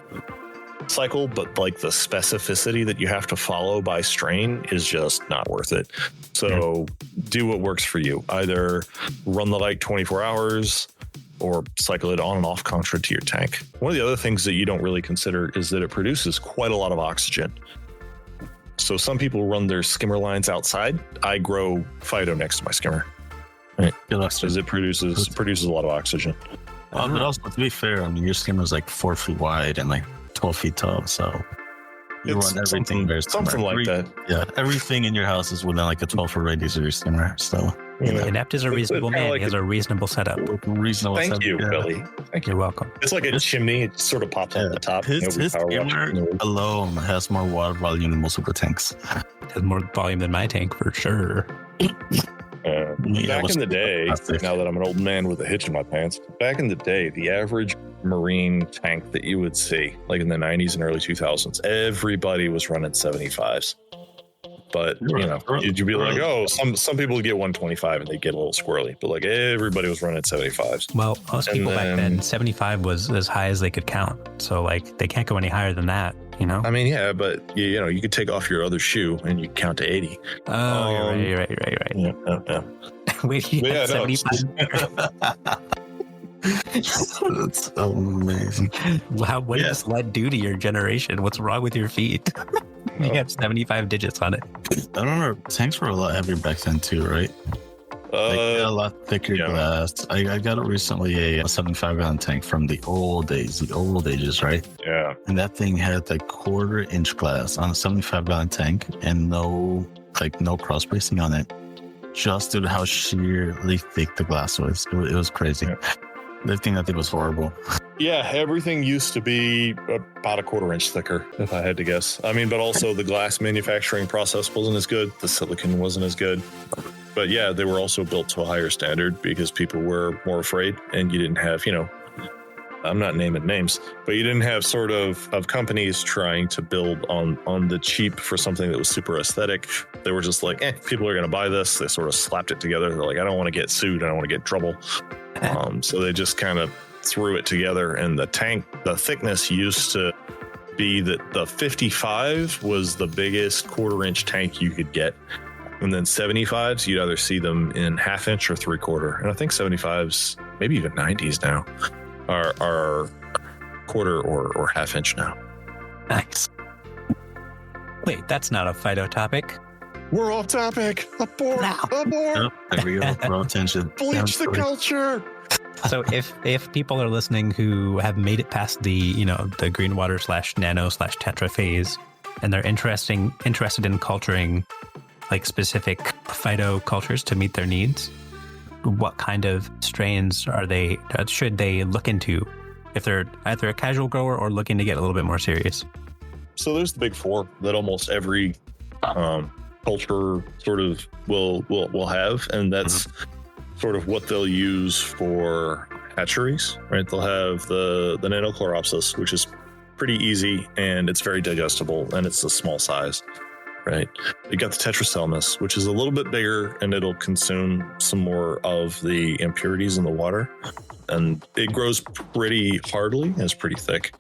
cycle, but like the specificity that you have to follow by strain is just not worth it. So do what works for you. Either run the light 24 hours or cycle it on and off contra to your tank. One of the other things that you don't really consider is that it produces quite a lot of oxygen. So some people run their skimmer lines outside. I grow phyto next to my skimmer. Right. Because it produces a lot of oxygen. But also, to be fair, I mean, your skimmer is like 4 feet wide and like 12 feet tall. So you run everything very similar. Something like that. Yeah. Everything in your house is within like a 12 foot radius of your skimmer. So Inept is a reasonable man. He has a reasonable setup. Thank you, Billy. Thank you. You're welcome. It's like a chimney. It sort of pops up the top. His skimmer alone has more water volume than most of the tanks. It has more volume than my tank for sure. Back in the day, now that I'm an old man with a hitch in my pants, back in the day, the average marine tank that you would see, like in the 90s and early 2000s, everybody was running 75s. But, you'd be like, oh, some people would get 125 and they get a little squirrely. But like everybody was running 75s. Well, most people back then, 75 was as high as they could count. So like they can't go any higher than that, you know? I mean, yeah, but you could take off your other shoe and you count to 80. Oh, you're right. Yeah. Wait, you had 75? That's amazing. Wow, what does lead do to your generation? What's wrong with your feet? You have 75 digits on it. I don't know. Tanks were a lot heavier back then too, right? A lot thicker glass. I got it recently, a 75 gallon tank from the old ages, right? Yeah. And that thing had like 1/4 inch glass on a 75 gallon tank and no cross bracing on it, just due to how sheerly thick the glass was. It was crazy. Yeah. Lifting that thing was horrible. Yeah, everything used to be about 1/4 inch thicker, if I had to guess. I mean, but also the glass manufacturing process wasn't as good. The silicon wasn't as good. But yeah, they were also built to a higher standard because people were more afraid, and you didn't have, I'm not naming names, but you didn't have sort of companies trying to build on the cheap for something that was super aesthetic. They were just like, people are going to buy this. They sort of slapped it together. They're like, I don't want to get sued. I don't want to get in trouble. So they just kind of threw it together. And the thickness used to be that the 55 was the biggest 1/4 inch tank you could get. And then 75s, you'd either see them in 1/2 inch or 3/4. And I think 75s, maybe even 90s now, are 1/4 or 1/2 inch now. Nice. Wait, that's not a phyto topic. We're off topic. Abort. Oh, there we go. Bro, attention. Bleach the culture. So if people are listening who have made it past the green water /nano/tetra phase, and they're interested in culturing like specific phyto cultures to meet their needs, what kind of strains should they look into if they're either a casual grower or looking to get a little bit more serious? So there's the big four that almost every culture sort of will have, and that's sort of what they'll use for hatcheries, right? They'll have the Nanochloropsis, which is pretty easy and it's very digestible and it's a small size, right? You got the Tetraselmis, which is a little bit bigger and it'll consume some more of the impurities in the water, and it grows pretty hardly and it's pretty thick.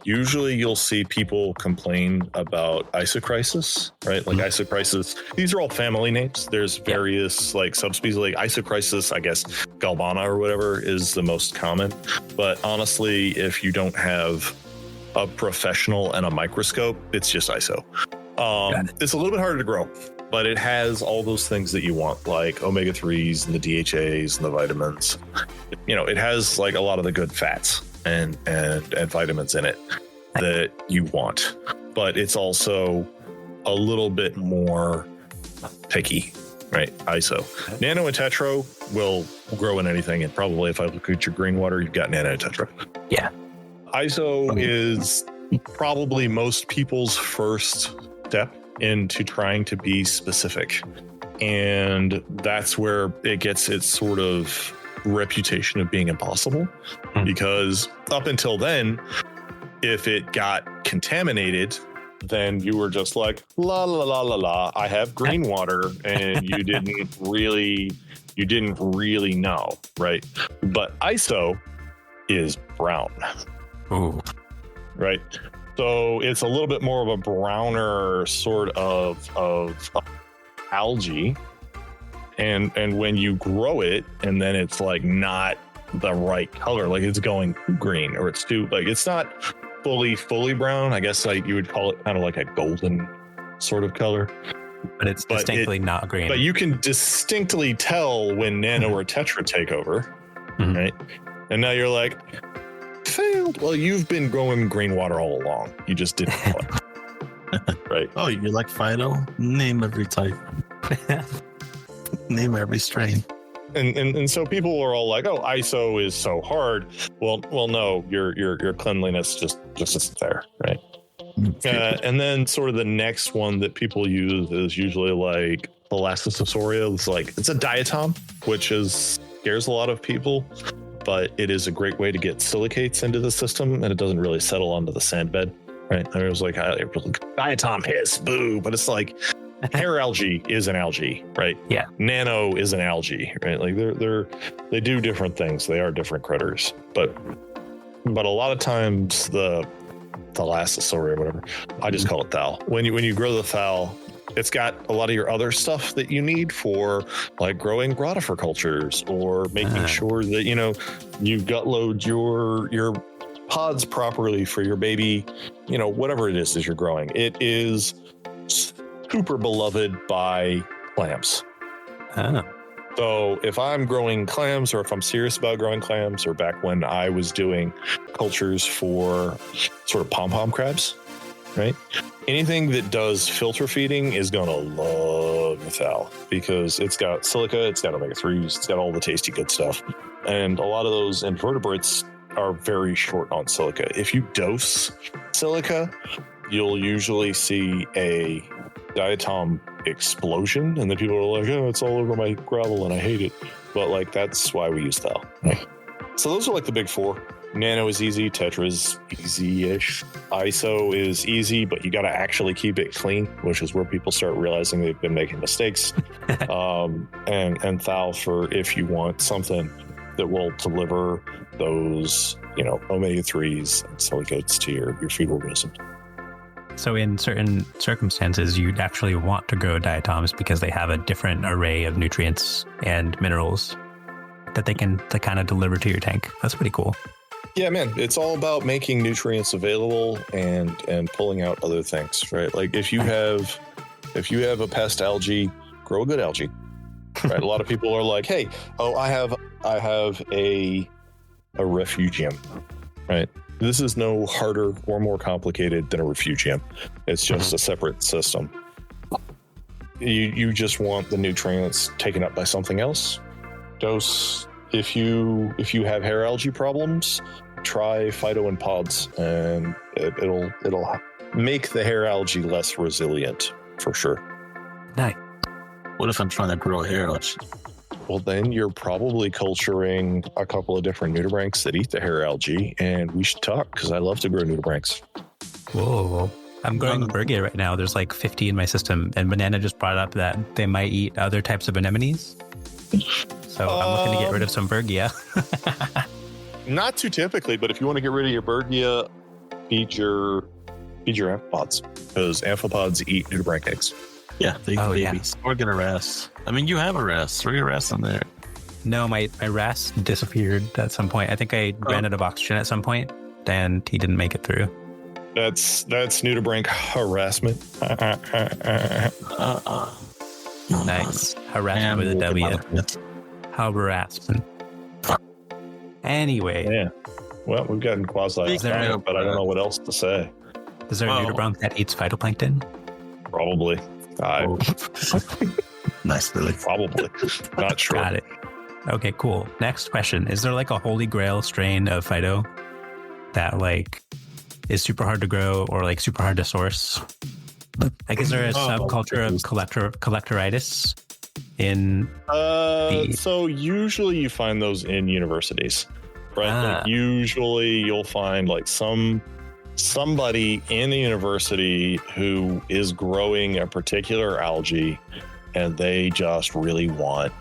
Usually you'll see people complain about Isochrysis, right? Like Isochrysis, these are all family names. There's various like subspecies, like Isochrysis, I guess Galbana or whatever is the most common. But honestly, if you don't have a professional and a microscope, it's just ISO. It's a little bit harder to grow, but it has all those things that you want, like omega-3s and the DHAs and the vitamins. It has like a lot of the good fats and vitamins in it that you want, but it's also a little bit more picky, right? ISO. Nano and Tetro will grow in anything, and probably if I look at your green water, you've got Nano and Tetro. Yeah. ISO is probably most people's first step into trying to be specific, and that's where it gets its sort of reputation of being impossible, because up until then, if it got contaminated, then you were just like, la la la la la, I have green water, and you didn't really know, right? But ISO is brown. Ooh. Right? So it's a little bit more of a browner sort of algae. And when you grow it, and then it's like not the right color, like it's going green, or it's too, like it's not fully brown. I guess like you would call it kind of like a golden sort of color. But it's distinctly not green. But you can distinctly tell when Nano or Tetra take over, right? And now you're like, failed. Well, you've been growing green water all along. You just didn't know it. Right. Oh, you like Phyto? Name every type. Name every strain. And so people are all like, oh, ISO is so hard. Well, no, your cleanliness just isn't there, right? And then sort of the next one that people use is usually like Elastisauria. It's a diatom, which scares a lot of people, but it is a great way to get silicates into the system, and it doesn't really settle onto the sand bed, right? I was like, diatom hiss, boo, but it's like hair algae is an algae, right? Yeah. Nano is an algae, right? Like they do different things. They are different critters, but a lot of times the Elastisauria or whatever, I just call it thal. When you grow the thal, it's got a lot of your other stuff that you need for like growing rotifer cultures or making sure that you gut load your pods properly for your baby, whatever it is you're growing. It is super beloved by clams. So if I'm growing clams, or if I'm serious about growing clams, or back when I was doing cultures for sort of pom-pom crabs, right? Anything that does filter feeding is going to love the thal because it's got silica, it's got omega-3s, it's got all the tasty good stuff. And a lot of those invertebrates are very short on silica. If you dose silica, you'll usually see a diatom explosion, and then people are like, oh, it's all over my gravel and I hate it. But that's why we use thal. Right? So those are the big four. Nano is easy, Tetra is easy-ish, ISO is easy, but you got to actually keep it clean, which is where people start realizing they've been making mistakes. And thal for if you want something that will deliver those, omega-3s and silicates to your food organisms. So in certain circumstances, you'd actually want to grow diatoms because they have a different array of nutrients and minerals that they can kind of deliver to your tank. That's pretty cool. Yeah, man, it's all about making nutrients available and pulling out other things, right? Like if you have a pest algae, grow a good algae, right? A lot of people are like, hey, I have a refugium, right? This is no harder or more complicated than a refugium. It's just a separate system. You just want the nutrients taken up by something else. Dose. If you have hair algae problems, try phyto in pods, and it'll make the hair algae less resilient for sure. Nice. What if I'm trying to grow hair algae? Well, then you're probably culturing a couple of different nudibranchs that eat the hair algae, and we should talk because I love to grow nudibranchs. Whoa. I'm growing Bergia right now. There's 50 in my system, and Banana just brought up that they might eat other types of anemones. So I'm looking to get rid of some Bergia. Not too typically, but if you want to get rid of your Bergia, feed your amphipods, because amphipods eat nudibranch eggs. Yeah, they eat babies. Or get a RAS. I mean, you have a RAS. Throw your RAS on there. No, my RAS disappeared at some point. I think I ran out of oxygen at some point, and he didn't make it through. That's nudibranch harassment. Nice. Harassment with a W. How harassment. Anyway. Yeah. Well, we've gotten quasi, but I don't know what else to say. Is there a nudibranch that eats phytoplankton? Probably. Nice, Billy. Probably. Not sure. Got it. Okay, cool. Next question. Is there a holy grail strain of phyto that is super hard to grow or super hard to source? Is there a subculture of collectoritis in so usually you find those in universities, right? Usually you'll find somebody in the university who is growing a particular algae and they just really want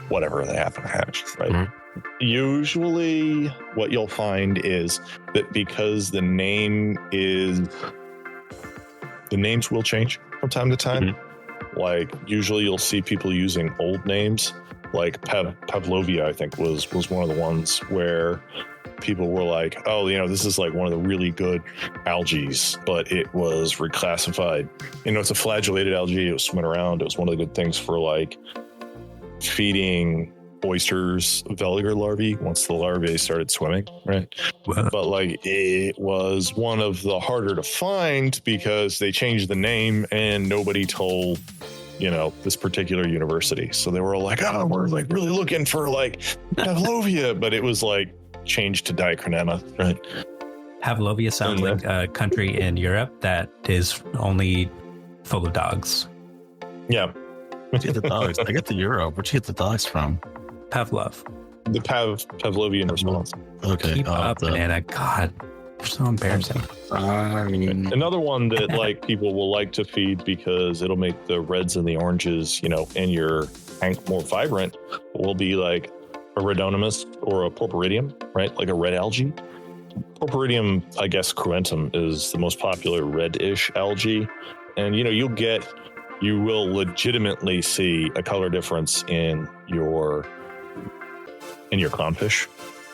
whatever they happen to have, right? Mm-hmm. Usually what you'll find is that because the names will change from time to time. Mm-hmm. Like usually you'll see people using old names, like Pavlovia, I think was one of the ones where people were like, oh, this is like one of the really good algae, but it was reclassified. It's a flagellated algae. It was swimming around. It was one of the good things for like feeding oysters veliger larvae once the larvae started swimming, right? Wow. But like it was one of the harder to find because they changed the name and nobody told this particular university. So they were all like, oh, we're like really looking for like Pavlovia, but it was like changed to Dichronema, right? Pavlovia sounds like a country in Europe that is only full of dogs. Yeah. Where'd you get the dogs? I get the Europe. Where'd you get the dogs from? Pavlov. The Pavlovian response. Okay. Keep up, banana. God, you're so embarrassing. Another one that like people will like to feed because it'll make the reds and the oranges, in your tank more vibrant, will be like a Rhodonimus or a Porphyridium, right? Like a red algae. Porphyridium, I guess, cruentum is the most popular reddish algae. And, you will legitimately see a color difference in your clownfish.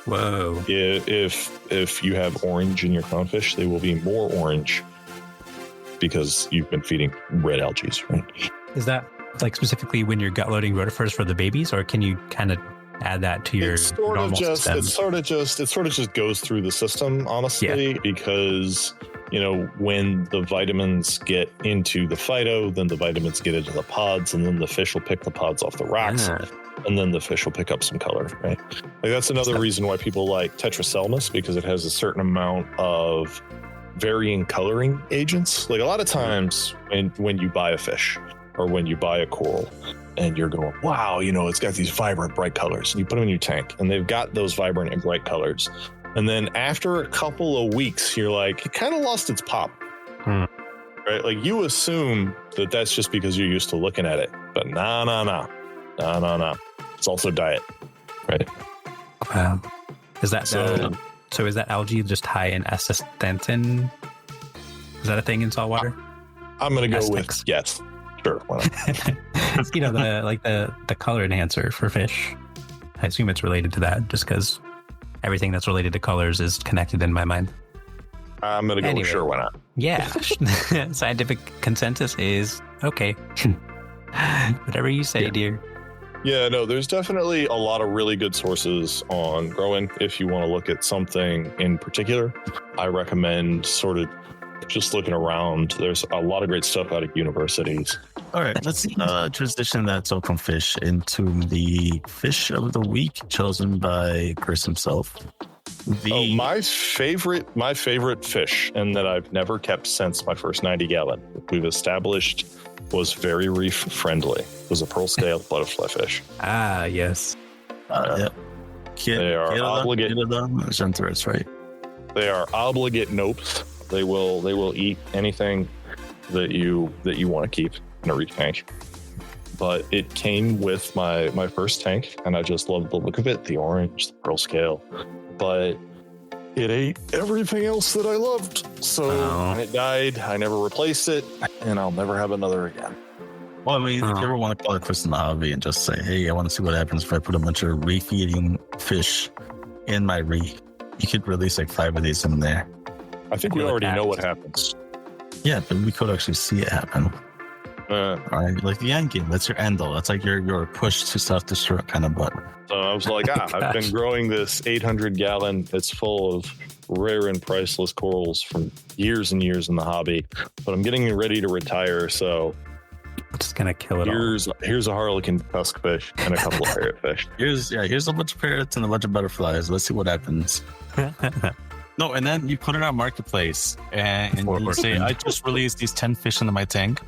Whoa. If you have orange in your clownfish, they will be more orange because you've been feeding red algae, right? Is that like specifically when you're gut loading rotifers for the babies, or can you kind of add that to your normal system? It sort of just goes through the system, honestly, because when the vitamins get into the phyto, then the vitamins get into the pods, and then the fish will pick the pods off the rocks, and then the fish will pick up some color, right? Like that's another reason why people like Tetraselmis, because it has a certain amount of varying coloring agents. Like a lot of times when you buy a fish or when you buy a coral and you're going, wow, it's got these vibrant, bright colors, and you put them in your tank and they've got those vibrant and bright colors. And then after a couple of weeks, you're like, it kind of lost its pop, right? Like you assume that that's just because you're used to looking at it, but no. It's also diet, right? Wow. Is that so is that algae just high in astaxanthin? Is that a thing in saltwater? I'm going to go with yes. Sure. Why not? the color enhancer for fish. I assume it's related to that just because everything that's related to colors is connected in my mind. I'm going to go with sure. Why not? Yeah. Scientific consensus is okay. Whatever you say, dear. Yeah, no, there's definitely a lot of really good sources on growing. If you want to look at something in particular, I recommend sort of just looking around. There's a lot of great stuff out of universities. All right, let's transition that so from fish into the fish of the week chosen by Chris himself. My favorite fish, and that I've never kept since my first 90 gallon, we've established was very reef friendly. It was a pearl scale butterfly fish. Ah, yes. Yep. They are obligate. That's right. They are obligate nopes. They will eat anything that you want to keep in a reef tank. But it came with my first tank, and I just loved the look of it, the orange, the pearl scale. But it ate everything else that I loved. So when it died, I never replaced it, and I'll never have another again. Well, I mean, if you ever want to call a Chris in the hobby and just say, hey, I want to see what happens if I put a bunch of reef-eating fish in my reef, you could release like 5 of these in there. I think we already know what happens. Yeah, but we could actually see it happen. All right, like the end game. That's your end, though. That's like your push to self-destruct kind of button. So I was like, I've been growing this 800 gallon. It's full of rare and priceless corals from years and years in the hobby, but I'm getting ready to retire. So I'm just gonna kill it all. Here's a harlequin tuskfish and a couple of parrotfish. Here's a bunch of parrots and a bunch of butterflies. Let's see what happens. No, and then you put it on Marketplace and you say, I just released these 10 fish into my tank.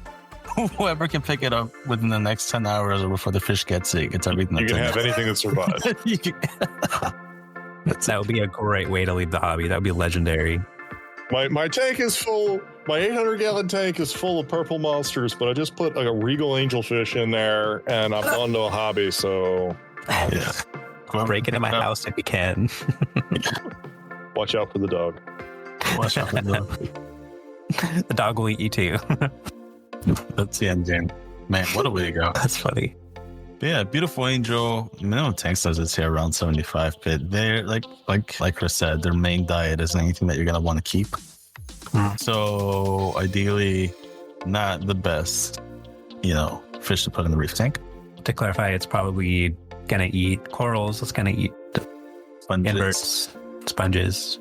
Whoever can pick it up within the next 10 hours or before the fish gets it, gets everything. You can have anything that survives. That would be a great way to leave the hobby. That would be legendary. My tank is full. My 800 gallon tank is full of purple monsters, but I just put like a regal angelfish in there, and I've gone to a hobby. So yeah. Break it in my house if you can. Watch out for the dog. Watch out for the dog. The dog will eat you too. That's the end game. Man, what a way to go. That's funny. But yeah, Beautiful Angel, minimum tank size is here around 75, but they're like Chris said, their main diet isn't anything that you're going to want to keep. So ideally, not the best, fish to put in the reef tank. To clarify, it's probably going to eat corals. It's going to eat inverts, sponges.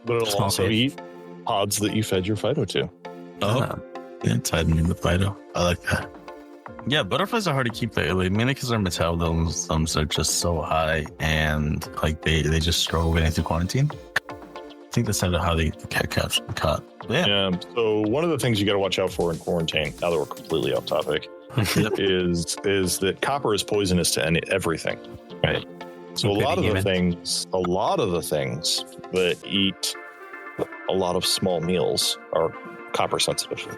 But it'll also eat pods that you fed your phyto to. Oh, yeah, tied in the phyto. I like that. Yeah, butterflies are hard to keep lately, mainly because their metabolisms are just so high and like they just struggle into quarantine. I think that's how they get caught. Yeah. So one of the things you got to watch out for in quarantine, now that we're completely off topic, is that copper is poisonous to everything, right? So a lot of the things that eat a lot of small meals are copper sensitive,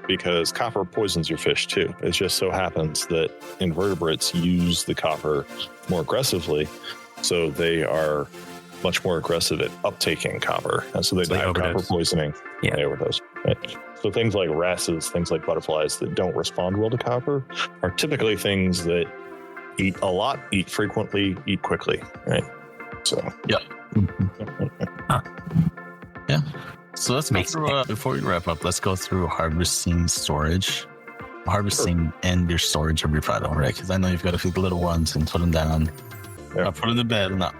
because copper poisons your fish too. It just so happens that invertebrates use the copper more aggressively, so they are much more aggressive at uptaking copper, and so they die of copper poisoning. Yeah, they overdose. Right? So things like wrasses, things like butterflies that don't respond well to copper are typically things that eat a lot, eat frequently, eat quickly. Right? So yeah. Yeah. So let's go through, before we wrap up, let's go through harvesting and your storage of your phyto, right? Because I know you've got a few little ones and put them down. Yeah. Put them in the bed, not,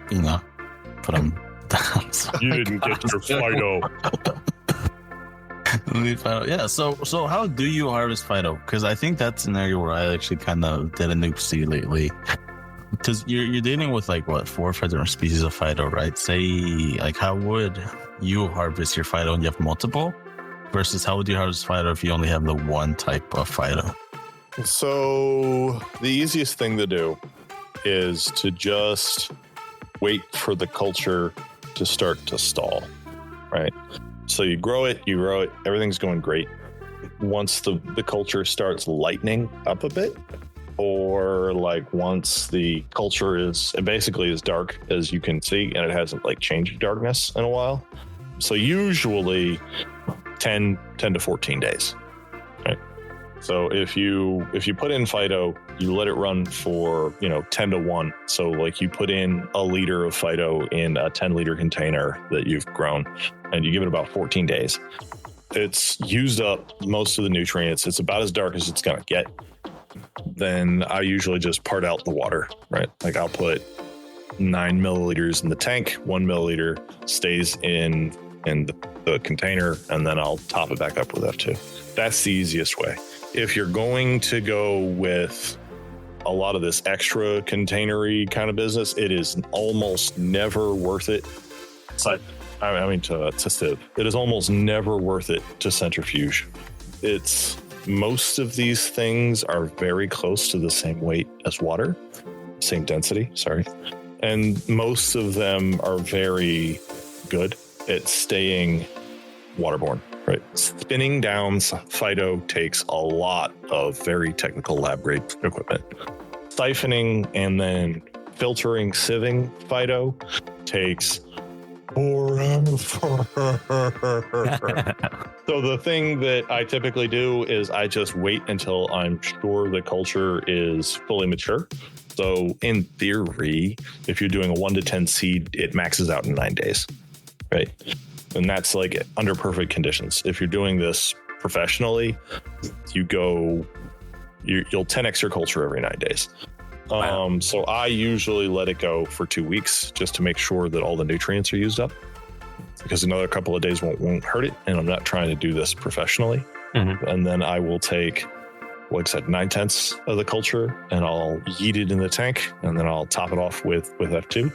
put them down. You didn't get your phyto. Yeah. So how do you harvest phyto? Because I think that's an area where I actually kind of did a noopsie lately. Because you're dealing with 4 or 5 different species of phyto, right? Say, how would you harvest your phyto and you have multiple, versus how would you harvest phyto if you only have the one type of phyto? So the easiest thing to do is to just wait for the culture to start to stall, right? So you grow it, everything's going great. Once the culture starts lightening up a bit, or once the culture is basically as dark as you can see and it hasn't changed darkness in a while. So usually 10 to 14 days, right? So if you put in phyto, you let it run for 10 to 1. So you put in a liter of phyto in a 10-liter container that you've grown, and you give it about 14 days. It's used up most of the nutrients. It's about as dark as it's gonna get. Then I usually just part out the water, right? I'll put 9 milliliters in the tank, 1 milliliter stays in the container, and then I'll top it back up with F2. That's the easiest way. If you're going to go with a lot of this extra containery kind of business, it is almost never worth it. To sieve. It is almost never worth it to centrifuge. Most of these things are very close to the same weight as water, same density, and most of them are very good at staying waterborne, right? Spinning down phyto takes a lot of very technical lab grade equipment. Siphoning and then filtering, sieving phyto takes forever. So the thing that I typically do is I just wait until I'm sure the culture is fully mature. So in theory, if you're doing a 1 to 10 seed, it maxes out in 9 days, right? And that's under perfect conditions. If you're doing this professionally, you'll 10x your culture every 9 days. Wow. So I usually let it go for 2 weeks just to make sure that all the nutrients are used up, because another couple of days won't hurt it. And I'm not trying to do this professionally. Mm-hmm. And then I will take, 9/10 of the culture and I'll yeet it in the tank, and then I'll top it off with F2.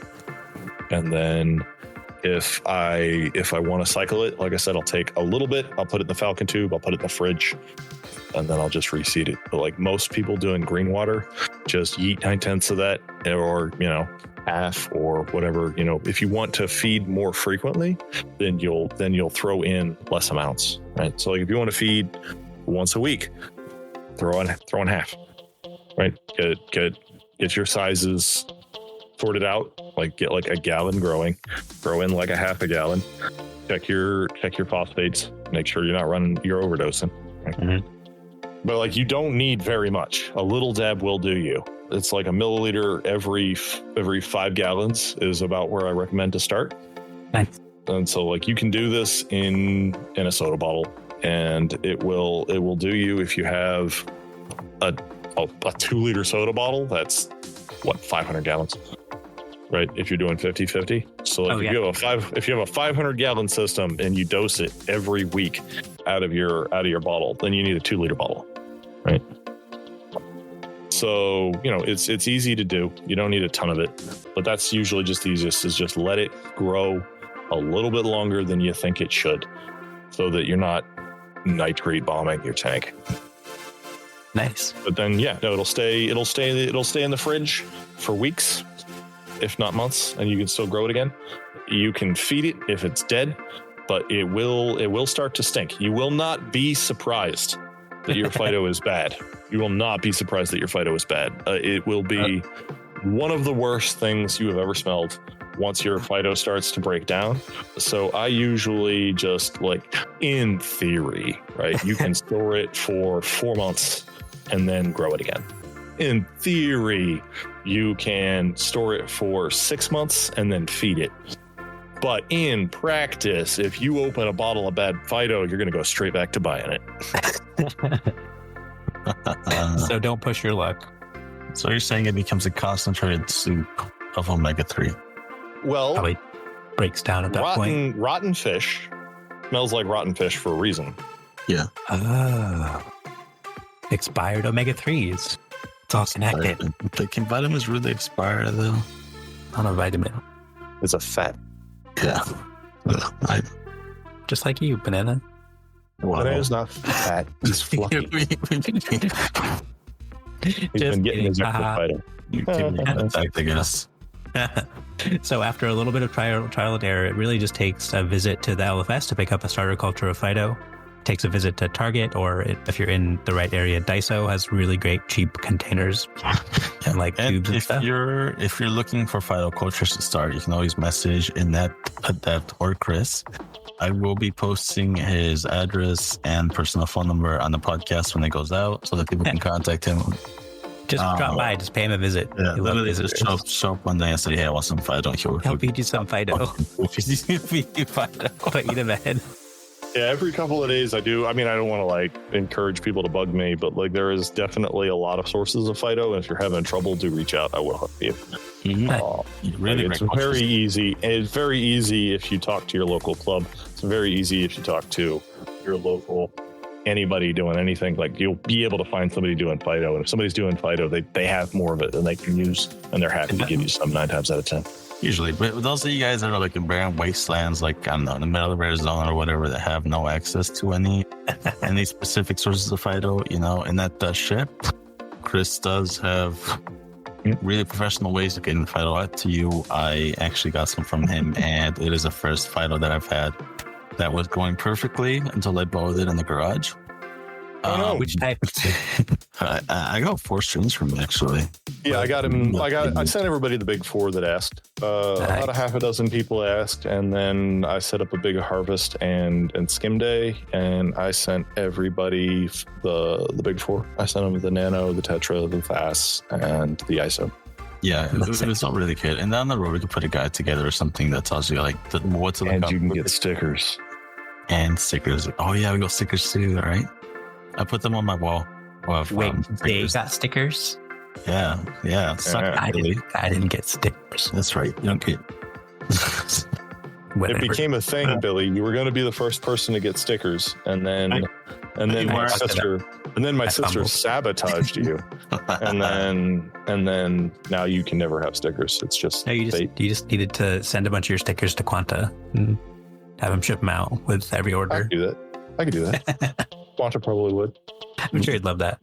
And then if I want to cycle it, like I said, I'll take a little bit, I'll put it in the Falcon tube, I'll put it in the fridge, and then I'll just reseed it. But most people doing green water, just yeet 9/10 of that, or half or whatever. If you want to feed more frequently, then you'll throw in less amounts, right? So if you want to feed once a week, throw in half, right? Get your sizes sorted out. Get a gallon growing, throw in a half a gallon. Check your phosphates. Make sure you're not overdosing. Right? Mm-hmm. But like, you don't need very much. A little dab will do you. It's like a milliliter every 5 gallons is about where I recommend to start. Nice. And so like, you can do this in a soda bottle, and it will do you. If you have a 2-liter soda bottle, that's what, 500 gallons, right? If you're doing 50-50. So like, if you have a 500 gallon system and you dose it every week out of your bottle, then you need a 2-liter bottle, right? So, it's easy to do. You don't need a ton of it, but that's usually just the easiest, is just let it grow a little bit longer than you think it should, so that you're not nitrate bombing your tank. Nice. But then, it'll stay in the fridge for weeks, if not months, and you can still grow it again. You can feed it if it's dead, but it will start to stink. You will not be surprised that your phyto is bad. You will not be surprised that your phyto is bad. It will be one of the worst things you have ever smelled once your phyto starts to break down. So I usually just, like, in theory, right, you can store it for 4 months and then grow it again. In theory, you can store it for 6 months and then feed it. But in practice, if you open a bottle of bad phyto, you're going to go straight back to buying it. So don't push your luck. So you're saying it becomes a concentrated soup of omega-3? Well, Probably breaks down at that point. Rotten fish smells like rotten fish for a reason. Yeah. Oh. Expired omega-3s. It's all connected. Can vitamins really expire, though? On a vitamin. It's a fat. Yeah. Just like you, Banana. Wow. Banana's not fat. He's fluffy. He's been getting his extra phyto. You give me an attack, I guess. So after a little bit of trial and error, it really just takes a visit to the LFS to pick up a starter culture of phyto. Takes a visit to Target, or if you're in the right area, Daiso has really great cheap containers and like tubes and stuff. If you're looking for phyto cultures to start, you can always message Ineptadept or Chris. I will be posting his address and personal phone number on the podcast when it goes out, so that people can contact him. Just drop by, just pay him a visit. Yeah, literally just show up one day and say, "Hey, I want some phyto." He'll feed you some phyto. Feed you phyto. Put you to bed. Yeah, every couple of days I do. I mean, I don't want to like encourage people to bug me, but like there is definitely a lot of sources of phyto. And if you're having trouble, do reach out. I will help you. Really, it's very easy. It's very easy if you talk to your local club. It's very easy if you talk to your local anybody doing anything. Like you'll be able to find somebody doing phyto, and if somebody's doing phyto, they have more of it than they can use, and they're happy to give you some 9 times out of 10. Usually, but those of you guys that are like in barren wastelands, like I don't know, in the middle of Arizona or whatever, that have no access to any specific sources of phyto, and that does ship. Chris does have really professional ways of getting the phyto out to you. I actually got some from him, and it is the first phyto that I've had that was going perfectly until I bought it in the garage. Which type? I got 4 strings from him, actually. Yeah, I got him. I sent everybody the big 4 that asked. About a half a dozen people asked, and then I set up a big harvest and skim day, and I sent everybody the big 4. I sent them the nano, the tetra, the fast, and the ISO. Yeah, it's not really good. And down the road, we could put a guide together or something that tells you like what to look and up. You can get stickers. And stickers. Oh yeah, we got stickers too, right? I put them on my wall. Wait, they got stickers? Yeah. I didn't get stickers. That's right. You don't get. It became a thing, Billy. You were going to be the first person to get stickers, and then my sister sabotaged you, and then now you can never have stickers. It's just you just needed to send a bunch of your stickers to Quanta and have them ship them out with every order. I could do that. Quanta probably would. I'm sure you'd love that.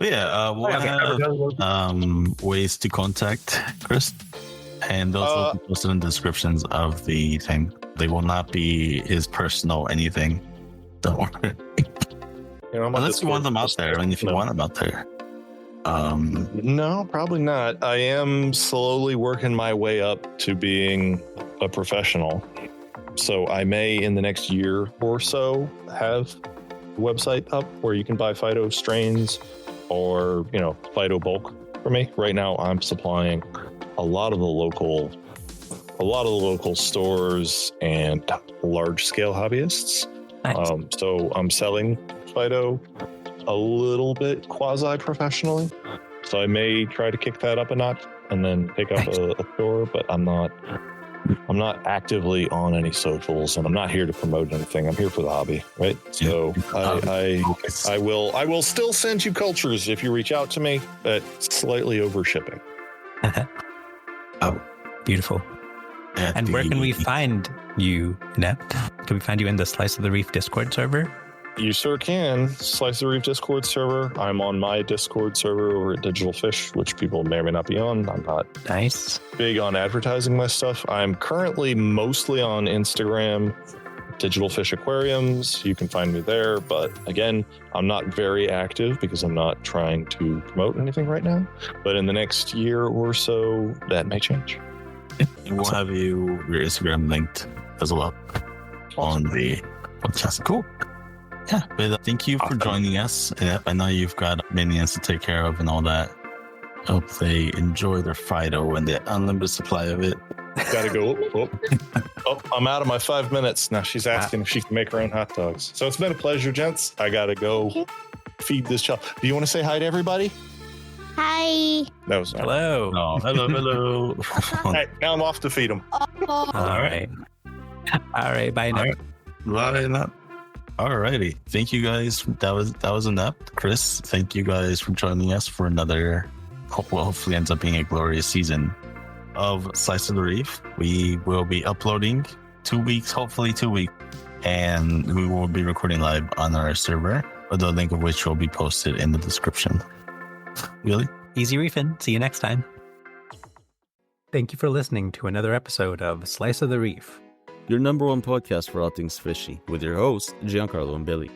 We'll have ways to contact Chris, and those will be posted in the descriptions of the thing. They will not be his personal anything. Don't worry. Unless you want them out there, and if you want them out there. No, probably not. I am slowly working my way up to being a professional. So I may, in the next year or so, have website up where you can buy phyto strains or, phyto bulk for me. Right now, I'm supplying a lot of the local stores and large scale hobbyists. Nice. So I'm selling phyto a little bit quasi professionally. So I may try to kick that up a notch and then pick up a store, but I'm not actively on any socials, and I'm not here to promote anything. I'm here for the hobby, right? So I will still send you cultures if you reach out to me, but slightly over shipping. Oh, beautiful. And where can we find you, Inept? Can we find you in the Slice of the Reef Discord server? You sure can. Slice of the Reef Discord server. I'm on my Discord server over at Digital Fish, which people may or may not be on. I'm not Nice. big on advertising my stuff. I'm currently mostly on Instagram, Digital Fish Aquariums. You can find me there. But again, I'm not very active because I'm not trying to promote anything right now. But in the next year or so, that may change. We'll have your Instagram linked as well on the podcast. Cool. Yeah, but thank you for joining us. I know you've got minions to take care of and all that. Hope they enjoy their Phyto and the unlimited supply of it. Gotta go. Oh, I'm out of my 5 minutes. Now she's asking if she can make her own hot dogs. So it's been a pleasure, gents. I gotta go feed this child. Do you want to say hi to everybody? Hi. That was Hello. Oh, hello. All right, now I'm off to feed them. All right. Bye now. Bye. Alrighty. Thank you guys. That was enough. Chris, thank you guys for joining us for another, hopefully ends up being a glorious season of Slice of the Reef. We will be uploading 2 weeks, hopefully 2 weeks, and we will be recording live on our server, the link of which will be posted in the description. Really? Easy reefing. See you next time. Thank you for listening to another episode of Slice of the Reef, your number one podcast for all things fishy, with your hosts, Giancarlo and Billy.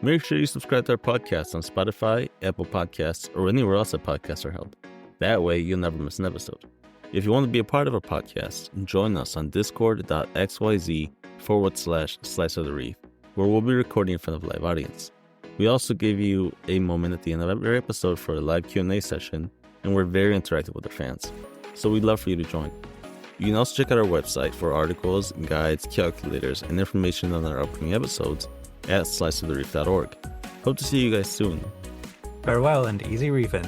Make sure you subscribe to our podcast on Spotify, Apple Podcasts, or anywhere else that podcasts are held. That way, you'll never miss an episode. If you want to be a part of our podcast, join us on discord.xyz/Slice of the Reef, where we'll be recording in front of a live audience. We also give you a moment at the end of every episode for a live Q&A session, and we're very interactive with our fans. So we'd love for you to join. You can also check out our website for articles, guides, calculators, and information on our upcoming episodes at sliceofthereef.org. Hope to see you guys soon. Farewell and easy reefing.